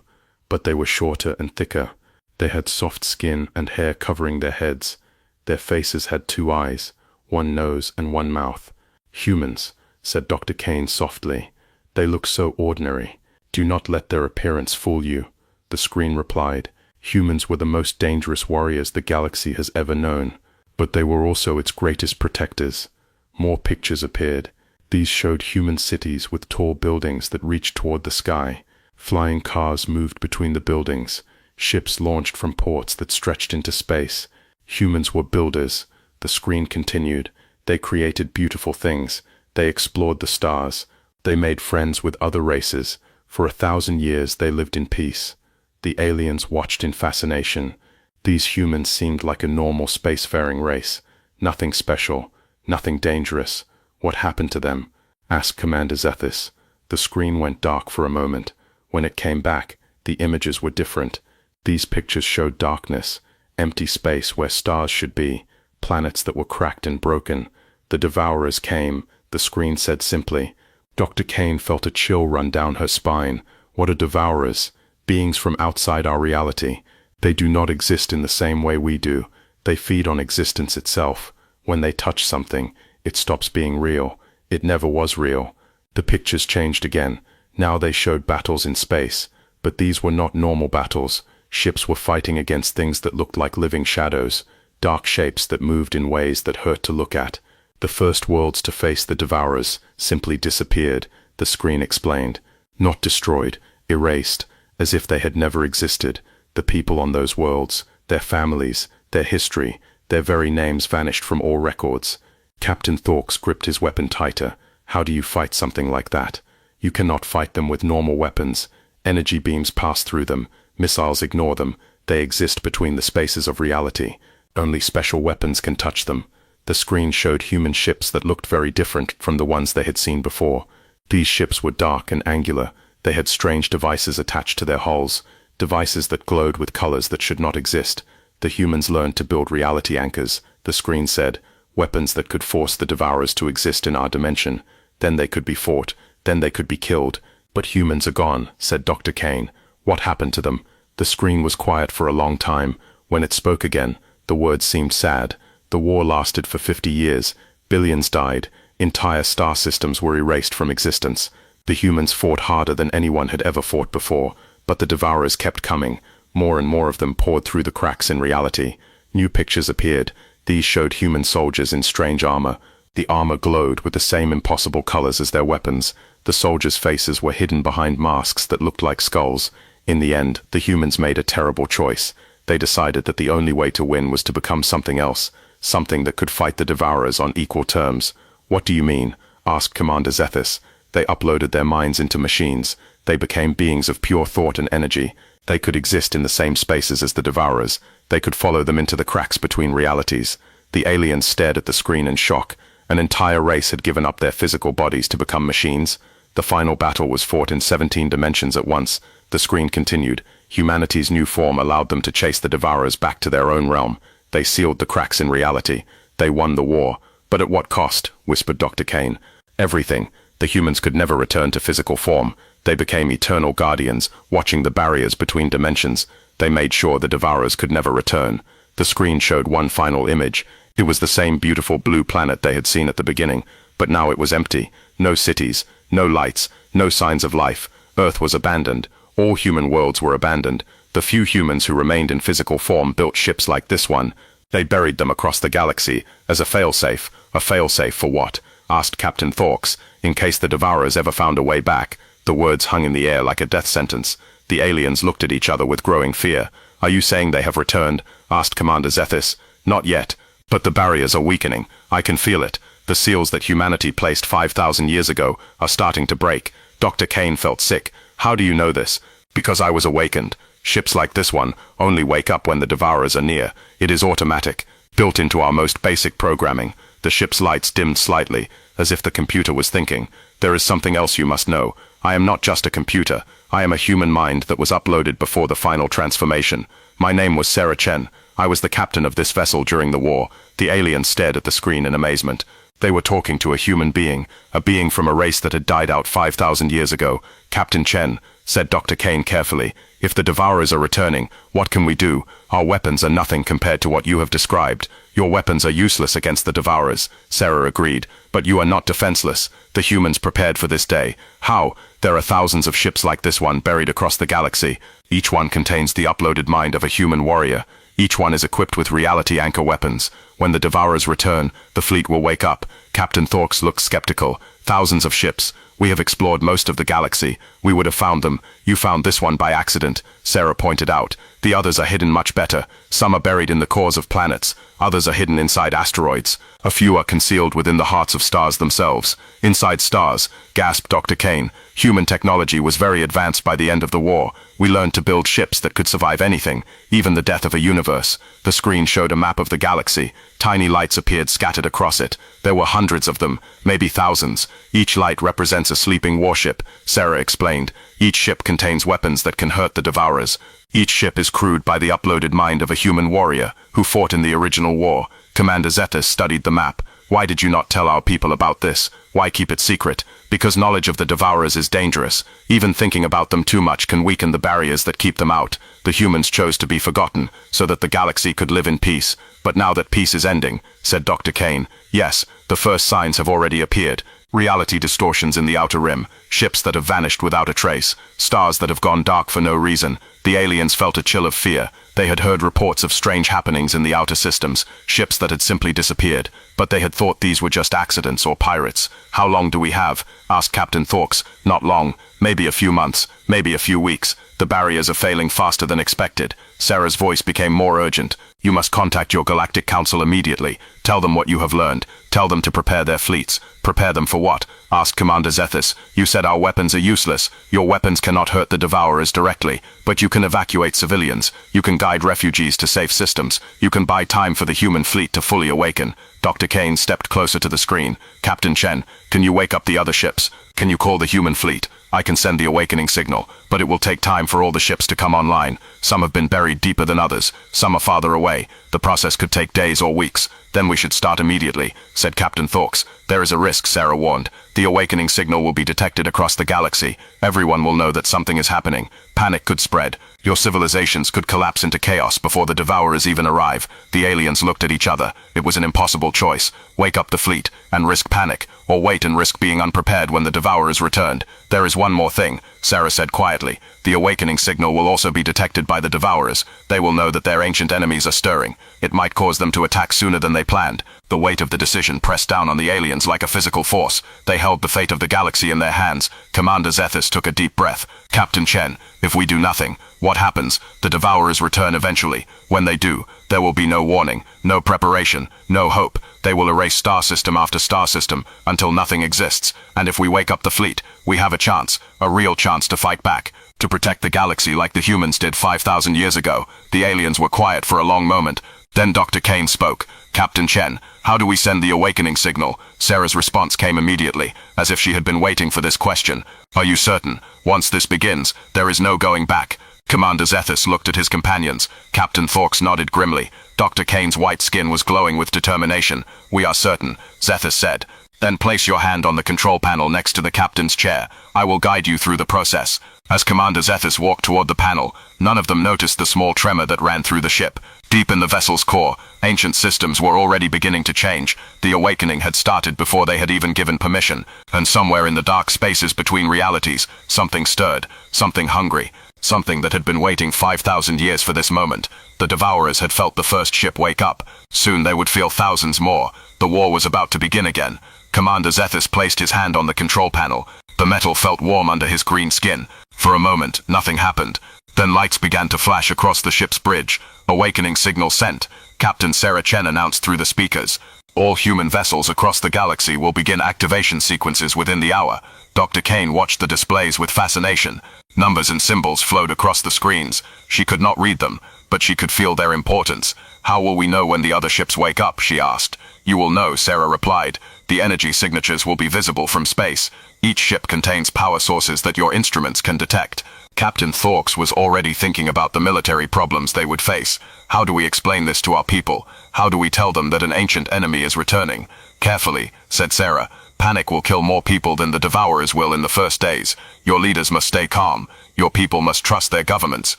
but they were shorter and thicker. They had soft skin and hair covering their heads. Their faces had 2 eyes, 1 nose and 1 mouth. Humans, said Dr. Kane softly. They look so ordinary. Do not let their appearance fool you. The screen replied. Humans were the most dangerous warriors the galaxy has ever known, but they were also its greatest protectors. More pictures appeared. These showed human cities with tall buildings that reached toward the sky. Flying cars moved between the buildings. Ships launched from ports that stretched into space. Humans were builders. The screen continued. They created beautiful things. They explored the stars. They made friends with other races. For 1,000 years they lived in peace. The aliens watched in fascination. These humans seemed like a normal spacefaring race. Nothing special. Nothing dangerous. What happened to them? Asked Commander Zethis. The screen went dark for a moment. When it came back, the images were different. These pictures showed darkness, empty space where stars should be, planets that were cracked and broken. The Devourers came, the screen said simply. Dr. Kane felt a chill run down her spine. What are Devourers? Beings from outside our reality. They do not exist in the same way we do. They feed on existence itself. When they touch something, it stops being real. It never was real. The pictures changed again. Now they showed battles in space. But these were not normal battles. Ships were fighting against things that looked like living shadows, dark shapes that moved in ways that hurt to look at. The first worlds to face the Devourers simply disappeared, the screen explained. Not destroyed, erased, as if they had never existed. The people on those worlds, their families, their history, their very names vanished from all records. Captain Thorks gripped his weapon tighter. How do you fight something like that? You cannot fight them with normal weapons. Energy beams pass through them. Missiles ignore them. They exist between the spaces of reality. Only special weapons can touch them. The screen showed human ships that looked very different from the ones they had seen before. These ships were dark and angular. They had strange devices attached to their hulls, devices that glowed with colors that should not exist. The humans learned to build reality anchors, the screen said, weapons that could force the Devourers to exist in our dimension. Then they could be fought. Then they could be killed. But humans are gone, said Dr. Kane. What happened to them? The screen was quiet for a long time. When it spoke again, the words seemed sad. The war lasted for 50 years. Billions died. Entire star systems were erased from existence. The humans fought harder than anyone had ever fought before, but the Devourers kept coming. More and more of them poured through the cracks in reality. New pictures appeared. These showed human soldiers in strange armor. The armor glowed with the same impossible colors as their weapons. The soldiers' faces were hidden behind masks that looked like skulls. In the end, the humans made a terrible choice. They decided that the only way to win was to become something else, something that could fight the Devourers on equal terms. What do you mean? Asked Commander Zethis. They uploaded their minds into machines. They became beings of pure thought and energy. They could exist in the same spaces as the Devourers. They could follow them into the cracks between realities. The aliens stared at the screen in shock. An entire race had given up their physical bodies to become machines. The final battle was fought in 17 dimensions at once. The screen continued. Humanity's new form allowed them to chase the Devourers back to their own realm. They sealed the cracks in reality. They won the war. But at what cost? Whispered Dr. Kane. Everything. The humans could never return to physical form. They became eternal guardians, watching the barriers between dimensions. They made sure the Devourers could never return. The screen showed one final image. It was the same beautiful blue planet they had seen at the beginning, but now it was empty. No cities, no lights, no signs of life. Earth was abandoned. All human worlds were abandoned. The few humans who remained in physical form built ships like this one. They buried them across the galaxy as a failsafe. A failsafe for what? Asked Captain Thorks. In case the Devourers ever found a way back. The words hung in the air like a death sentence. The aliens looked at each other with growing fear. Are you saying they have returned? Asked Commander Zethis. Not yet. But the barriers are weakening. I can feel it. The seals that humanity placed 5,000 years ago are starting to break. Dr. Kane felt sick. How do you know this? Because I was awakened. Ships like this one only wake up when the Devourers are near. It is automatic, built into our most basic programming. The ship's lights dimmed slightly, as if the computer was thinking, "There is something else you must know. I am not just a computer. I am a human mind that was uploaded before the final transformation. My name was Sarah Chen. I was the captain of this vessel during the war." The aliens stared at the screen in amazement. They were talking to a human being, a being from a race that had died out 5,000 years ago. "Captain Chen," said Dr. Kane carefully, "if the Devourers are returning, what can we do? Our weapons are nothing compared to what you have described. Your weapons are useless against the Devourers." Sarah agreed. "But you are not defenseless. The humans prepared for this day." "How?" "There are thousands of ships like this one buried across the galaxy. Each one contains the uploaded mind of a human warrior. Each one is equipped with reality anchor weapons. When the Devourers return, the fleet will wake up." Captain Thorks looked skeptical. "Thousands of ships. We have explored most of the galaxy. We would have found them. You found this one by accident," Sarah pointed out. "The others are hidden much better. Some are buried in the cores of planets. Others are hidden inside asteroids. A few are concealed within the hearts of stars themselves." "Inside stars," gasped Dr. Kane. "Human technology was very advanced by the end of the war. We learned to build ships that could survive anything, even the death of a universe." The screen showed a map of the galaxy. Tiny lights appeared scattered across it. There were hundreds of them, maybe thousands. Each light represents a sleeping warship, Sarah explained. Each ship contains weapons that can hurt the Devourers. Each ship is crewed by the uploaded mind of a human warrior who fought in the original war. Commander Zethus studied the map. "Why did you not tell our people about this? Why keep it secret?" "Because knowledge of the Devourers is dangerous. Even thinking about them too much can weaken the barriers that keep them out. The humans chose to be forgotten, so that the galaxy could live in peace. But now that peace is ending," said Dr. Kane. "Yes, the first signs have already appeared. Reality distortions in the outer rim, ships that have vanished without a trace, stars that have gone dark for no reason." The aliens felt a chill of fear. They had heard reports of strange happenings in the outer systems, ships that had simply disappeared, but they had thought these were just accidents or pirates. "How long do we have?" asked Captain Thorks. "Not long. Maybe a few months, maybe a few weeks. The barriers are failing faster than expected." Sarah's voice became more urgent. "You must contact your Galactic Council immediately. Tell them what you have learned. Tell them to prepare their fleets." "Prepare them for what?" asked Commander Zethus. "You said our weapons are useless. Your weapons cannot hurt the Devourers directly, but you can evacuate civilians. You can guide refugees to safe systems. You can buy time for the human fleet to fully awaken." Dr. Kane stepped closer to the screen. "Captain Chen, can you wake up the other ships? Can you call the human fleet? I can send the awakening signal, but it will take time for all the ships to come online. Some have been buried deeper than others. Some are farther away. The process could take days or weeks. Then we should start immediately," said Captain Thorks. "There is a risk," Sarah warned. "The awakening signal will be detected across the galaxy. Everyone will know that something is happening. Panic could spread. Your civilizations could collapse into chaos before the Devourers even arrive." The aliens looked at each other. It was an impossible choice. Wake up the fleet and risk panic, or wait and risk being unprepared when the Devourers returned. "There is one more thing," Sarah said quietly. "The awakening signal will also be detected by the Devourers. They will know that their ancient enemies are stirring. It might cause them to attack sooner than they planned." The weight of the decision pressed down on the aliens like a physical force. They held the fate of the galaxy in their hands. Commander Zethus took a deep breath. "Captain Chen, if we do nothing, what happens? The Devourers return eventually. When they do, there will be no warning, no preparation, no hope. They will erase star system after star system until nothing exists. And if we wake up the fleet, we have a chance, a real chance to fight back, to protect the galaxy like the humans did 5,000 years ago." The aliens were quiet for a long moment. Then Dr. Kane spoke. "Captain Chen, how do we send the awakening signal?" Sarah's response came immediately, as if she had been waiting for this question. "Are you certain? Once this begins, there is no going back." Commander Zethus looked at his companions. Captain Thorks nodded grimly. Dr. Kane's white skin was glowing with determination. "We are certain," Zethus said. "Then place your hand on the control panel next to the captain's chair. I will guide you through the process." As Commander Zethus walked toward the panel, none of them noticed the small tremor that ran through the ship. Deep in the vessel's core, ancient systems were already beginning to change. The awakening had started before they had even given permission. And somewhere in the dark spaces between realities, something stirred, something hungry, something that had been waiting 5,000 years for this moment. The Devourers had felt the first ship wake up. Soon they would feel thousands more. The war was about to begin again. Commander Zethus placed his hand on the control panel. The metal felt warm under his green skin. For a moment, nothing happened. Then lights began to flash across the ship's bridge. "Awakening signal sent," Captain Sarah Chen announced through the speakers. All human vessels across the galaxy will begin activation sequences within the hour. Dr. Kane watched the displays with fascination. Numbers and symbols flowed across the screens. She could not read them, but she could feel their importance. How will we know when the other ships wake up, she asked. You will know, Sarah replied. The energy signatures will be visible from space. Each ship contains power sources that your instruments can detect. Captain Thorks was already thinking about the military problems they would face. How do we explain this to our people? How do we tell them that an ancient enemy is returning? Carefully, said Sarah. Panic will kill more people than the Devourers will in the first days. Your leaders must stay calm. Your people must trust their governments.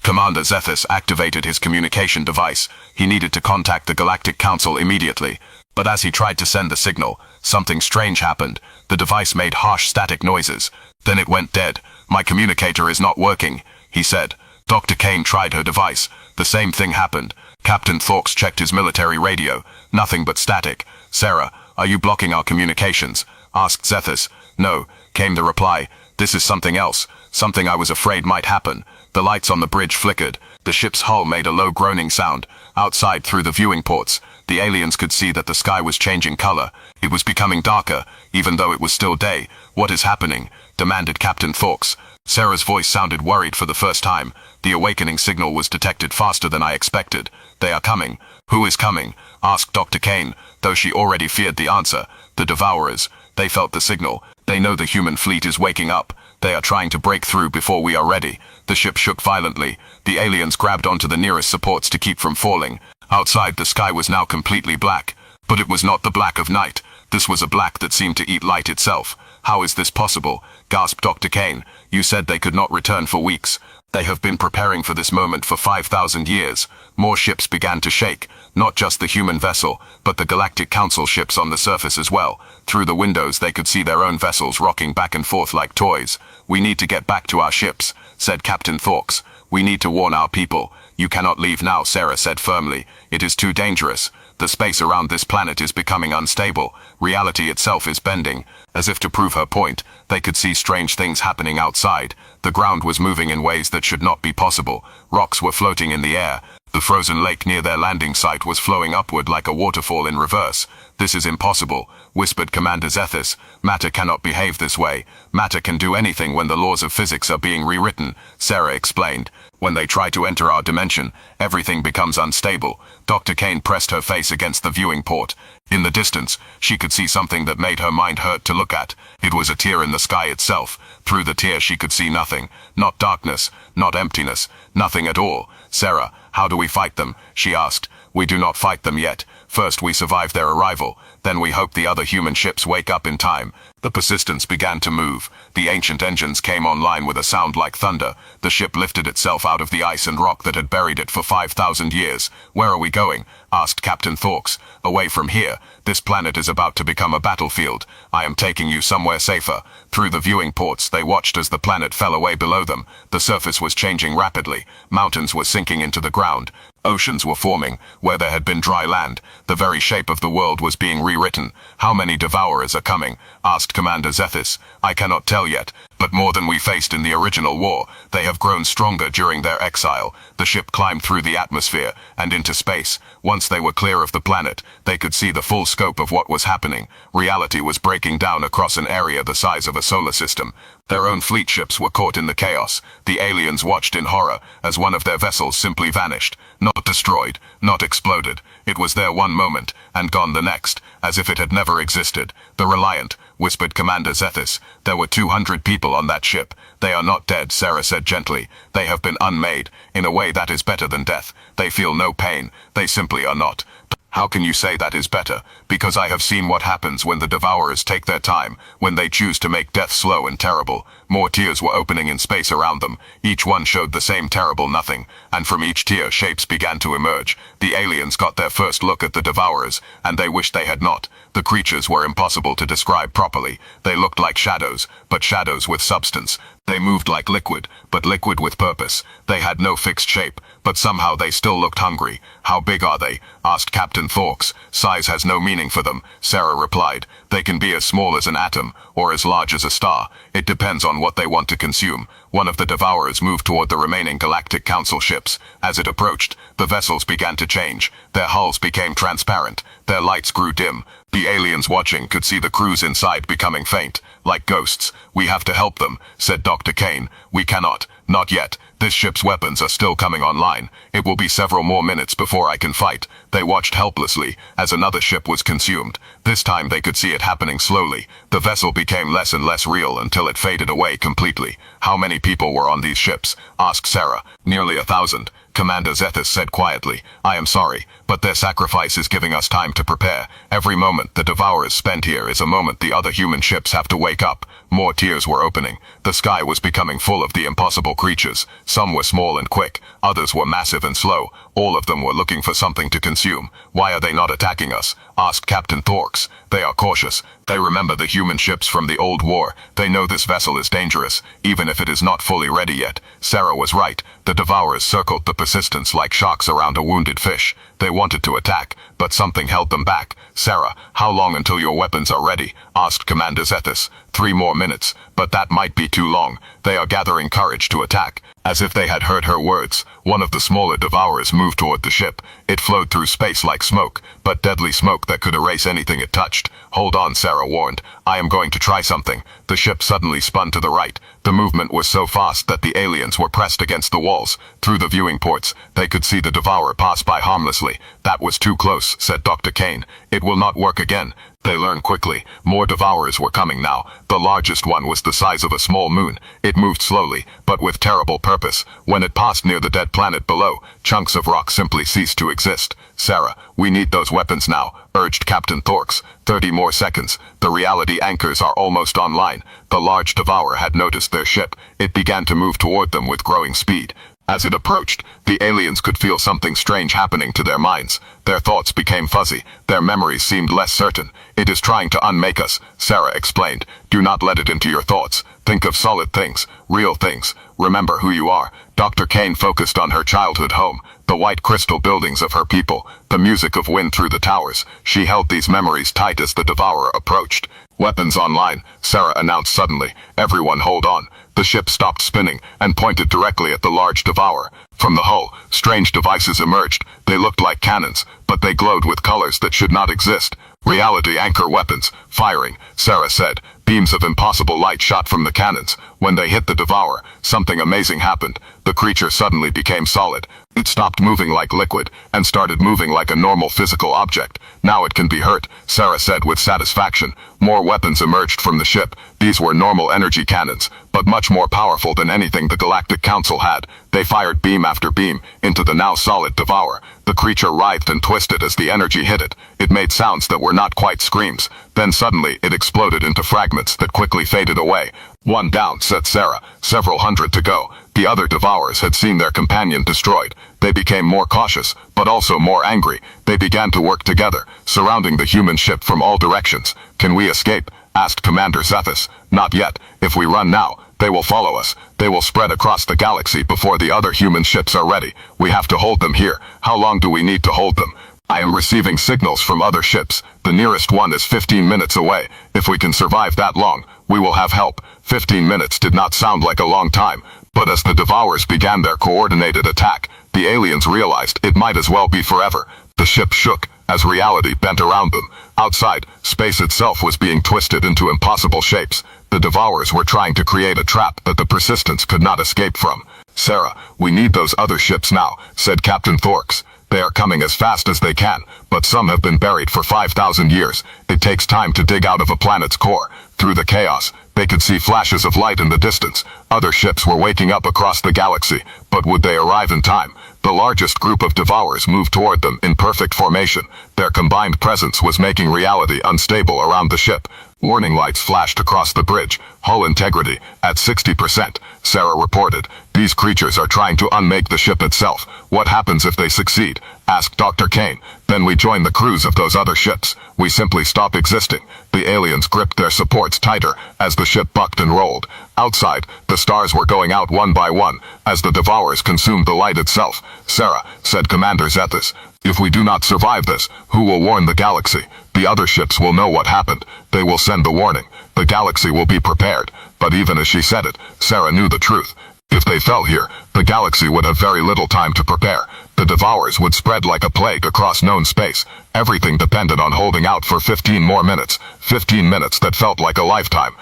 Commander Zethus activated his communication device. He needed to contact the Galactic Council immediately. But as he tried to send the signal, something strange happened. The device made harsh static noises. Then it went dead. My communicator is not working, he said. Dr. Kane tried her device. The same thing happened. Captain Thorks checked his military radio. Nothing but static. Sarah, are you blocking our communications? Asked Zethus. No, came the reply. This is something else. Something I was afraid might happen. The lights on the bridge flickered. The ship's hull made a low groaning sound. Outside through the viewing ports, the aliens could see that the sky was changing color. It was becoming darker, even though it was still day. What is happening? Demanded Captain Thorks. Sarah's voice sounded worried for the first time. The awakening signal was detected faster than I expected. They are coming. Who is coming? Asked Dr. Kane, though she already feared the answer. The Devourers. They felt the signal. They know the human fleet is waking up. They are trying to break through before we are ready. The ship shook violently. The aliens grabbed onto the nearest supports to keep from falling. Outside, the sky was now completely black. But it was not the black of night. This was a black that seemed to eat light itself. How is this possible? Gasped Dr. Kane. You said they could not return for weeks. They have been preparing for this moment for 5,000 years. More ships began to shake. Not just the human vessel, but the Galactic Council ships on the surface as well. Through the windows they could see their own vessels rocking back and forth like toys. We need to get back to our ships, said Captain Thorks. We need to warn our people. You cannot leave now, Sarah said firmly. It is too dangerous. The space around this planet is becoming unstable. Reality itself is bending. As if to prove her point, they could see strange things happening outside. The ground was moving in ways that should not be possible. Rocks were floating in the air. The frozen lake near their landing site was flowing upward like a waterfall in reverse. This is impossible, whispered Commander Zethus. Matter cannot behave this way. Matter can do anything when the laws of physics are being rewritten, Sarah explained. When they try to enter our dimension, everything becomes unstable. Dr. Kane pressed her face against the viewing port. In the distance, she could see something that made her mind hurt to look at. It was a tear in the sky itself. Through the tear she could see nothing. Not darkness, not emptiness, nothing at all. Sarah, how do we fight them? She asked. We do not fight them yet. First we survive their arrival. Then we hope the other human ships wake up in time. The Persistence began to move. The ancient engines came online with a sound like thunder. The ship lifted itself out of the ice and rock that had buried it for 5,000 years. Where are we going? Asked Captain Thorks. Away from here. This planet is about to become a battlefield. I am taking you somewhere safer. Through the viewing ports, they watched as the planet fell away below them. The surface was changing rapidly. Mountains were sinking into the ground. Oceans were forming, where there had been dry land. The very shape of the world was being rewritten. How many Devourers are coming? Asked Commander Zethus. I cannot tell yet, but more than we faced in the original war. They have grown stronger during their exile. The ship climbed through the atmosphere and into space. Once they were clear of the planet, they could see the full scope of what was happening. Reality was breaking down across an area the size of a solar system. Their own fleet ships were caught in the chaos. The aliens watched in horror as one of their vessels simply vanished. Not destroyed, not exploded. It was there one moment, and gone the next, as if it had never existed. The Reliant, whispered Commander Zethus. There were 200 people on that ship. They are not dead, Sarah said gently. They have been unmade. In a way that is better than death. They feel no pain. They simply are not. How can you say that is better? Because I have seen what happens when the Devourers take their time, when they choose to make death slow and terrible. More tears were opening in space around them. Each one showed the same terrible nothing, and from each tear shapes began to emerge. The aliens got their first look at the Devourers, and they wished they had not. The creatures were impossible to describe properly. They looked like shadows, but shadows with substance. They moved like liquid, but liquid with purpose. They had no fixed shape, but somehow they still looked hungry. How big are they? Asked Captain Thorks. Size has no meaning for them, Sarah replied. They can be as small as an atom, or as large as a star. It depends on what they want to consume. One of the Devourers moved toward the remaining Galactic Council ships. As it approached, the vessels began to change. Their hulls became transparent. Their lights grew dim. The aliens watching could see the crews inside becoming faint, like ghosts. "We have to help them," said Dr. Kane. "We cannot. Not yet. This ship's weapons are still coming online. It will be several more minutes before I can fight." They watched helplessly as another ship was consumed. This time they could see it happening slowly. The vessel became less and less real until it faded away completely. "How many people were on these ships?" asked Sarah. "Nearly 1,000. Commander Zethus said quietly. "I am sorry, but their sacrifice is giving us time to prepare. Every moment the Devourers spend here is a moment the other human ships have to wake up." More tears were opening. The sky was becoming full of the impossible creatures. Some were small and quick, others were massive and slow. All of them were looking for something to consume. "Why are they not attacking us?" asked Captain Thorks. "They are cautious. They remember the human ships from the old war. They know this vessel is dangerous, even if it is not fully ready yet." Sarah was right. The Devourers circled the Persistence like sharks around a wounded fish. They wanted to attack, but something held them back. "Sarah, how long until your weapons are ready?" asked Commander Zethus. 3 more minutes, but that might be too long. They are gathering courage to attack." As if they had heard her words, one of the smaller Devourers moved toward the ship. It flowed through space like smoke, but deadly smoke that could erase anything it touched. "Hold on," Sarah warned. "I am going to try something." The ship suddenly spun to the right. The movement was so fast that the aliens were pressed against the walls. Through the viewing ports, they could see the Devourer pass by harmlessly. "That was too close," said Dr. Kane. "It will not work again." They learned quickly. More Devourers were coming now. The largest one was the size of a small moon. It moved slowly, but with terrible purpose. When it passed near the dead planet below, chunks of rock simply ceased to exist. "Sarah, we need those weapons now," urged Captain Thorks. 30 more seconds. The reality anchors are almost online. The large Devourer had noticed their ship. It began to move toward them with growing speed. As it approached, the aliens could feel something strange happening to their minds. Their thoughts became fuzzy. Their memories seemed less certain. "It is trying to unmake us," Sarah explained. "Do not let it into your thoughts. Think of solid things, real things. Remember who you are." Dr. Kane focused on her childhood home, the white crystal buildings of her people, the music of wind through the towers. She held these memories tight as the Devourer approached. "Weapons online," Sarah announced suddenly. "Everyone hold on." The ship stopped spinning and pointed directly at the large Devourer. From the hull, strange devices emerged. They looked like cannons, but they glowed with colors that should not exist. "Reality anchor weapons, firing," Sarah said. Beams of impossible light shot from the cannons. When they hit the Devourer, something amazing happened. The creature suddenly became solid. It stopped moving like liquid and started moving like a normal physical object. "Now it can be hurt," Sarah said with satisfaction. More weapons emerged from the ship. These were normal energy cannons, but much more powerful than anything the Galactic Council had. They fired beam after beam into the now solid Devourer. The creature writhed and twisted as the energy hit it. It made sounds that were not quite screams. Then suddenly it exploded into fragments that quickly faded away. "One down," said Sarah. "Several hundred to go." The other Devourers had seen their companion destroyed. They became more cautious, but also more angry. They began to work together, surrounding the human ship from all directions. "Can we escape?" asked Commander Zethus. "Not yet. If we run now, they will follow us. They will spread across the galaxy before the other human ships are ready. We have to hold them here. How long do we need to hold them?" "I am receiving signals from other ships. The nearest one is 15 minutes away. If we can survive that long, we will have help." 15 minutes did not sound like a long time, but as the Devourers began their coordinated attack, the aliens realized it might as well be forever. The ship shook as reality bent around them. Outside, space itself was being twisted into impossible shapes. The Devourers were trying to create a trap that the Persistence could not escape from. "Sarah, we need those other ships now," said Captain Thorks. "They are coming as fast as they can, but some have been buried for 5,000 years. It takes time to dig out of a planet's core." Through the chaos, they could see flashes of light in the distance. Other ships were waking up across the galaxy, but would they arrive in time? The largest group of Devourers moved toward them in perfect formation. Their combined presence was making reality unstable around the ship. Warning lights flashed across the bridge. "Hull integrity at 60%, Sarah reported. "These creatures are trying to unmake the ship itself. What happens if they succeed?" asked Dr. Kane. "Then we join the crews of those other ships. We simply stop existing." The aliens gripped their supports tighter as the ship bucked and rolled. Outside, the stars were going out one by one as the Devourers consumed the light itself. "Sarah," said Commander Zethus, "if we do not survive this, who will warn the galaxy? The other ships will know what happened. They will send the warning. The galaxy will be prepared." But even as she said it, Sarah knew the truth. If they fell here, the galaxy would have very little time to prepare. The Devourers would spread like a plague across known space. Everything depended on holding out for 15 more minutes. 15 minutes that felt like a lifetime.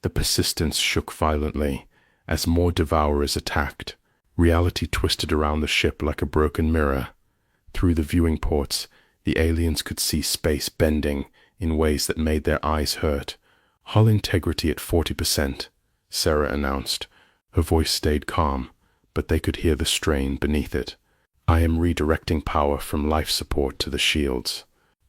The Persistence shook violently as more Devourers attacked. Reality twisted around the ship like a broken mirror. Through the viewing ports, the aliens could see space bending in ways that made their eyes hurt. "Hull integrity at 40%, Sarah announced. Her voice stayed calm, but they could hear the strain beneath it. "I am redirecting power from life support to the shields."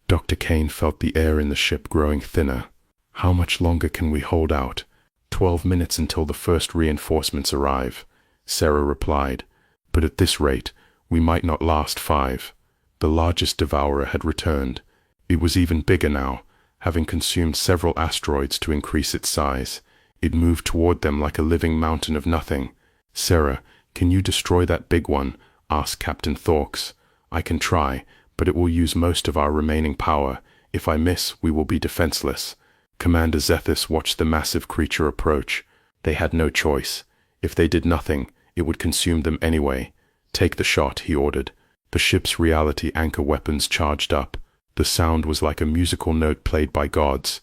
Dr. Kane felt the air in the ship growing thinner. "How much longer can we hold out?" 12 minutes until the first reinforcements arrive," Sarah replied. "But at this rate, we might not last 5. The largest Devourer had returned. It was even bigger now, having consumed several asteroids to increase its size. It moved toward them like a living mountain of nothing. "Sarah, can you destroy that big one?" asked Captain Thorks. "I can try, but it will use most of our remaining power. If I miss, we will be defenseless." Commander Zethus watched the massive creature approach. They had no choice. If they did nothing, it would consume them anyway. "Take the shot," he ordered. The ship's reality anchor weapons charged up. The sound was like a musical note played by gods.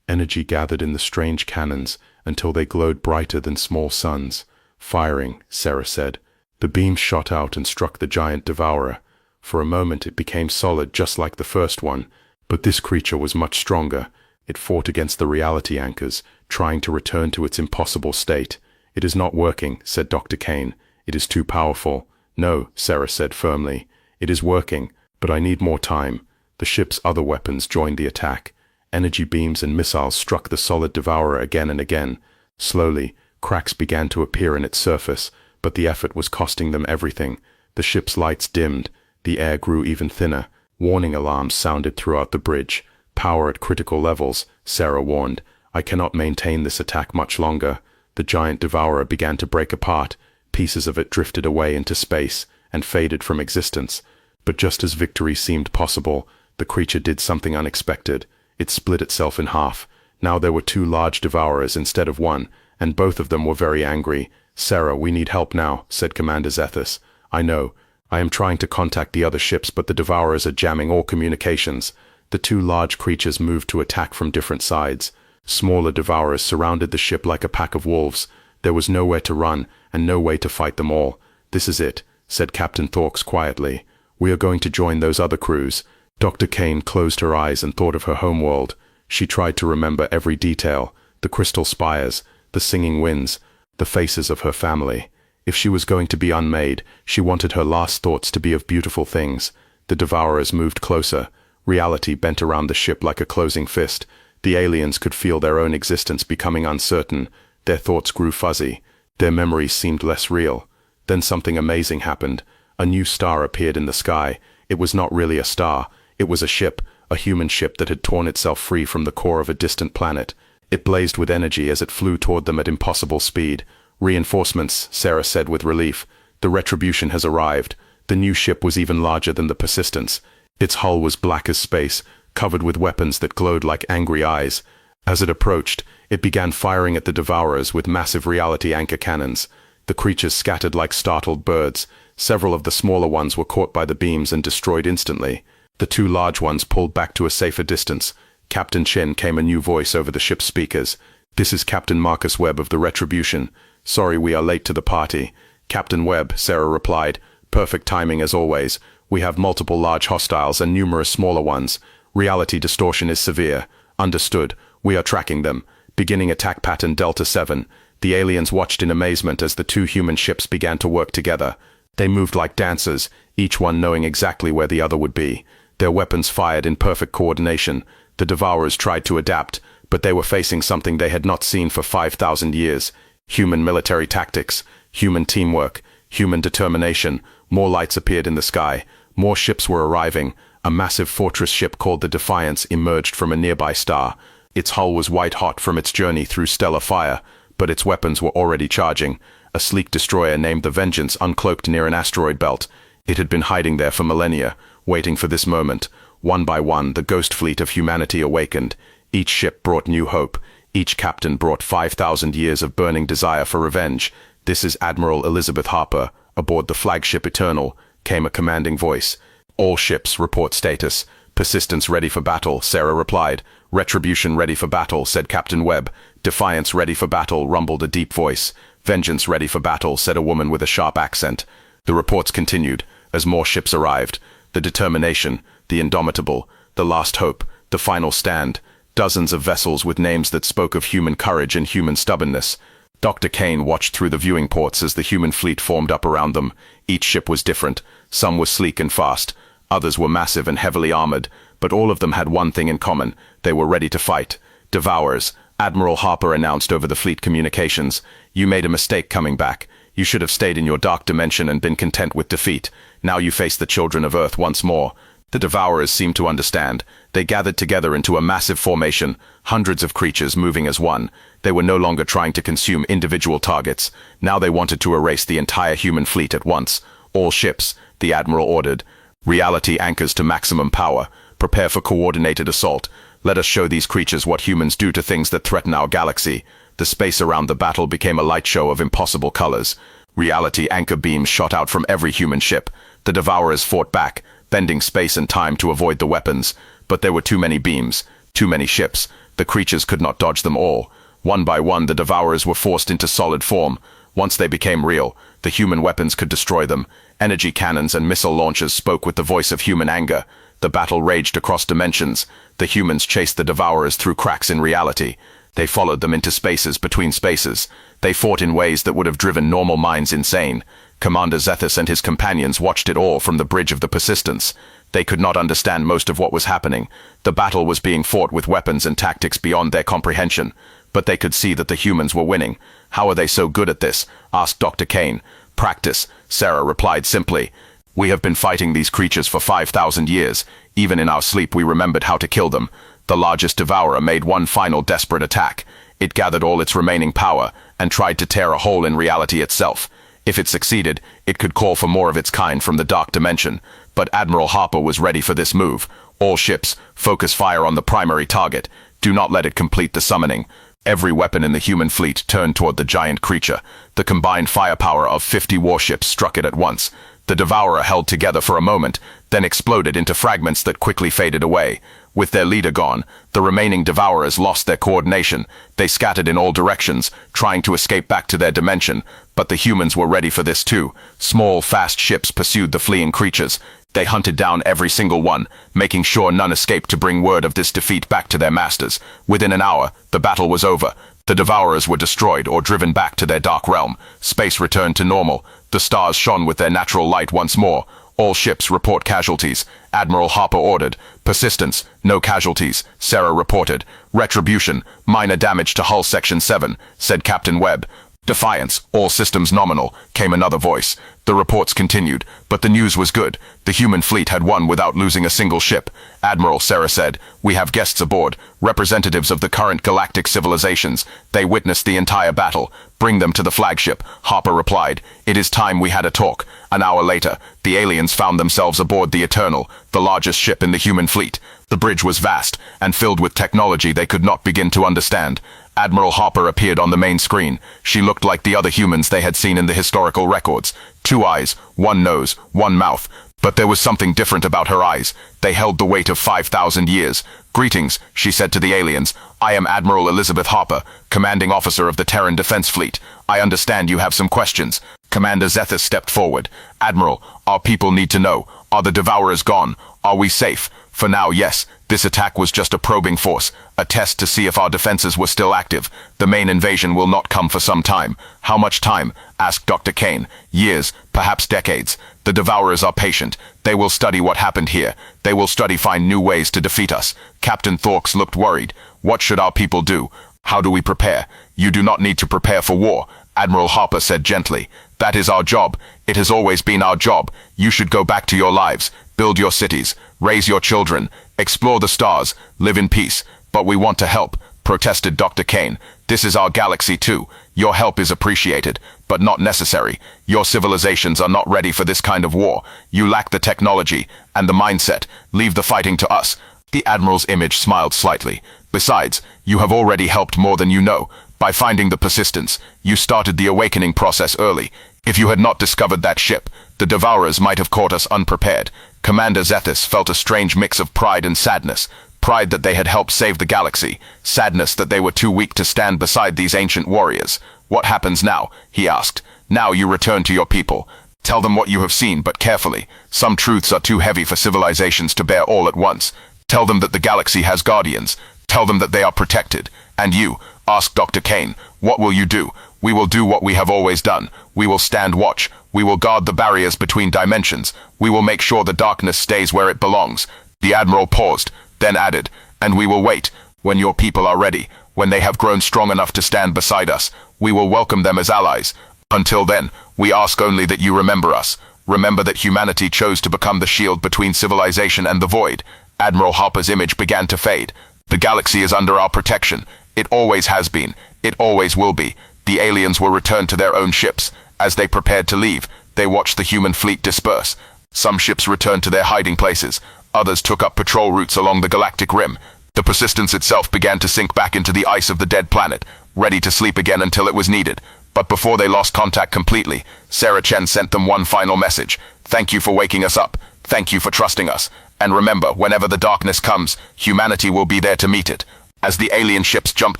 Energy gathered in the strange cannons until they glowed brighter than small suns. "Firing," Sarah said. The beam shot out and struck the giant Devourer. For a moment it became solid just like the first one, but this creature was much stronger. It fought against the reality anchors, trying to return to its impossible state. "It is not working," said Dr. Kane. "It is too powerful." "No," Sarah said firmly. "It is working, but I need more time." The ship's other weapons joined the attack. Energy beams and missiles struck the solid Devourer again and again. Slowly, cracks began to appear in its surface, but the effort was costing them everything. The ship's lights dimmed. The air grew even thinner. Warning alarms sounded throughout the bridge. "Power at critical levels," Sarah warned. "I cannot maintain this attack much longer." The giant Devourer began to break apart. Pieces of it drifted away into space and faded from existence. But just as victory seemed possible, the creature did something unexpected. It split itself in half. Now there were 2 large Devourers instead of 1, and both of them were very angry. "Sarah, we need help now," said Commander Zethus. "I know. I am trying to contact the other ships, but the Devourers are jamming all communications." The 2 large creatures moved to attack from different sides. Smaller Devourers surrounded the ship like a pack of wolves. There was nowhere to run, and no way to fight them all. "This is it," said Captain Thorks quietly. "We are going to join those other crews." Dr. Kane closed her eyes and thought of her homeworld. She tried to remember every detail: the crystal spires, the singing winds, the faces of her family. If she was going to be unmade, she wanted her last thoughts to be of beautiful things. The Devourers moved closer. Reality bent around the ship like a closing fist. The aliens could feel their own existence becoming uncertain. Their thoughts grew fuzzy. Their memories seemed less real. Then something amazing happened. A new star appeared in the sky. It was not really a star. It was a ship, a human ship that had torn itself free from the core of a distant planet. It blazed with energy as it flew toward them at impossible speed. "Reinforcements," Sarah said with relief. "The Retribution has arrived." The new ship was even larger than the Persistence. Its hull was black as space, covered with weapons that glowed like angry eyes. As it approached, it began firing at the Devourers with massive reality anchor cannons. The creatures scattered like startled birds. Several of the smaller ones were caught by the beams and destroyed instantly. The 2 large ones pulled back to a safer distance. Captain Chen came a new voice over the ship's speakers. "This is Captain Marcus Webb of the Retribution. Sorry we are late to the party." "Captain Webb," Sarah replied. "Perfect timing as always. We have multiple large hostiles and numerous smaller ones. Reality distortion is severe." "Understood. We are tracking them. Beginning attack pattern Delta 7. The aliens watched in amazement as the 2 human ships began to work together. They moved like dancers, each one knowing exactly where the other would be. Their weapons fired in perfect coordination. The Devourers tried to adapt, but they were facing something they had not seen for 5,000 years. Human military tactics, human teamwork, human determination. More lights appeared in the sky. More ships were arriving. A massive fortress ship called the Defiance emerged from a nearby star. Its hull was white-hot from its journey through stellar fire, but its weapons were already charging. A sleek destroyer named the Vengeance uncloaked near an asteroid belt. It had been hiding there for millennia, waiting for this moment. One by one, the ghost fleet of humanity awakened. Each ship brought new hope. Each captain brought 5,000 years of burning desire for revenge. "This is Admiral Elizabeth Harper. Aboard the flagship Eternal," came a commanding voice. "All ships report status. Persistence ready for battle," Sarah replied. "Retribution ready for battle," said Captain Webb. "Defiance ready for battle," rumbled a deep voice. "Vengeance ready for battle," said a woman with a sharp accent. The reports continued as more ships arrived. The Determination, the Indomitable, the Last Hope, the Final Stand. Dozens of vessels with names that spoke of human courage and human stubbornness. Dr. Kane watched through the viewing ports as the human fleet formed up around them. Each ship was different. Some were sleek and fast. Others were massive and heavily armored. But all of them had one thing in common. They were ready to fight. Devourers. Admiral Harper announced over the fleet communications. "You made a mistake coming back. You should have stayed in your dark dimension and been content with defeat. Now you face the children of Earth once more." The Devourers seemed to understand. They gathered together into a massive formation, hundreds of creatures moving as one. They were no longer trying to consume individual targets. Now they wanted to erase the entire human fleet at once. "All ships," the Admiral ordered. "Reality anchors to maximum power. Prepare for coordinated assault. Let us show these creatures what humans do to things that threaten our galaxy." The space around the battle became a light show of impossible colors. Reality anchor beams shot out from every human ship. The Devourers fought back, bending space and time to avoid the weapons. But there were too many beams, too many ships. The creatures could not dodge them all. One by one, the Devourers were forced into solid form. Once they became real, the human weapons could destroy them. Energy cannons and missile launchers spoke with the voice of human anger. The battle raged across dimensions. The humans chased the Devourers through cracks in reality. They followed them into spaces between spaces. They fought in ways that would have driven normal minds insane. Commander Zethus and his companions watched it all from the bridge of the Persistence. They could not understand most of what was happening. The battle was being fought with weapons and tactics beyond their comprehension. But they could see that the humans were winning. "How are they so good at this?" asked Dr. Kane. "Practice," Sarah replied simply. "We have been fighting these creatures for 5,000 years. Even in our sleep we remembered how to kill them." The largest Devourer made one final desperate attack. It gathered all its remaining power and tried to tear a hole in reality itself. If it succeeded, it could call for more of its kind from the dark dimension. But Admiral Harper was ready for this move. "All ships, focus fire on the primary target. Do not let it complete the summoning." Every weapon in the human fleet turned toward the giant creature. The combined firepower of 50 warships struck it at once. The Devourer held together for a moment, then exploded into fragments that quickly faded away. With their leader gone, the remaining Devourers lost their coordination. They scattered in all directions, trying to escape back to their dimension. But the humans were ready for this too. Small, fast ships pursued the fleeing creatures. They hunted down every single one, making sure none escaped to bring word of this defeat back to their masters. Within an hour, the battle was over. The Devourers were destroyed or driven back to their dark realm. Space returned to normal. The stars shone with their natural light once more. "All ships report casualties," Admiral Harper ordered. "Persistence, no casualties," Sarah reported. "Retribution, minor damage to hull section 7, said Captain Webb. "Defiance, all systems nominal," came another voice. The reports continued, but the news was good. The human fleet had won without losing a single ship. "Admiral," Sarah said, "we have guests aboard, representatives of the current galactic civilizations. They witnessed the entire battle. Bring them to the flagship," Harper replied. "It is time we had a talk." An hour later, the aliens found themselves aboard the Eternal, the largest ship in the human fleet. The bridge was vast, and filled with technology they could not begin to understand. Admiral Harper appeared on the main screen. She looked like the other humans they had seen in the historical records. 2 eyes, 1 nose, 1 mouth. But there was something different about her eyes. They held the weight of 5,000 years. "Greetings," she said to the aliens. "I am Admiral Elizabeth Harper, commanding officer of the Terran Defense Fleet. I understand you have some questions." Commander Zethus stepped forward. "Admiral, our people need to know. Are the Devourers gone? Are we safe?" "For now, yes. This attack was just a probing force, a test to see if our defenses were still active. The main invasion will not come for some time." "How much time?" asked Dr. Kane. "Years, perhaps decades. The Devourers are patient. They will study what happened here. They will find new ways to defeat us." Captain Thorks looked worried. "What should our people do? How do we prepare?" "You do not need to prepare for war," Admiral Harper said gently. "That is our job. It has always been our job. You should go back to your lives, build your cities, raise your children, explore the stars, live in peace. But we want to help," protested Dr. Kane. "This is our galaxy too. Your help is appreciated, but not necessary. Your civilizations are not ready for this kind of war. You lack the technology and the mindset. Leave the fighting to us." The Admiral's image smiled slightly. "Besides, you have already helped more than you know. By finding the persistence, you started the awakening process early. If you had not discovered that ship, the Devourers might have caught us unprepared. Commander Zethus felt a strange mix of pride and sadness. Pride that they had helped save the galaxy. Sadness that they were too weak to stand beside these ancient warriors. What happens now? He asked. Now you return to your people. Tell them what you have seen, but carefully. Some truths are too heavy for civilizations to bear all at once. Tell them that the galaxy has guardians. Tell them that they are protected. And you, asked Dr. Kane, what will you do? We will do what we have always done. We will stand watch. We will guard the barriers between dimensions. We will make sure the darkness stays where it belongs. The Admiral paused, then added, and we will wait. When your people are ready, when they have grown strong enough to stand beside us, we will welcome them as allies. Until then, we ask only that you remember us. Remember that humanity chose to become the shield between civilization and the void. Admiral Harper's image began to fade. The galaxy is under our protection. It always has been. It always will be. The aliens were returned to their own ships. As they prepared to leave, they watched the human fleet disperse. Some ships returned to their hiding places. Others took up patrol routes along the galactic rim. The Persistence itself began to sink back into the ice of the dead planet, ready to sleep again until it was needed. But before they lost contact completely, Sarah Chen sent them one final message. Thank you for waking us up. Thank you for trusting us. And remember, whenever the darkness comes, humanity will be there to meet it. As the alien ships jumped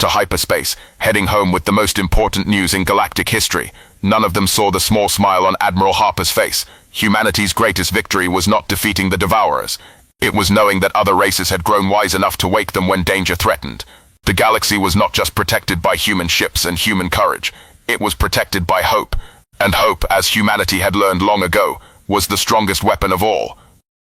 to hyperspace, heading home with the most important news in galactic history, none of them saw the small smile on Admiral Harper's face. Humanity's greatest victory was not defeating the Devourers. It was knowing that other races had grown wise enough to wake them when danger threatened. The galaxy was not just protected by human ships and human courage. It was protected by hope. And hope, as humanity had learned long ago, was the strongest weapon of all.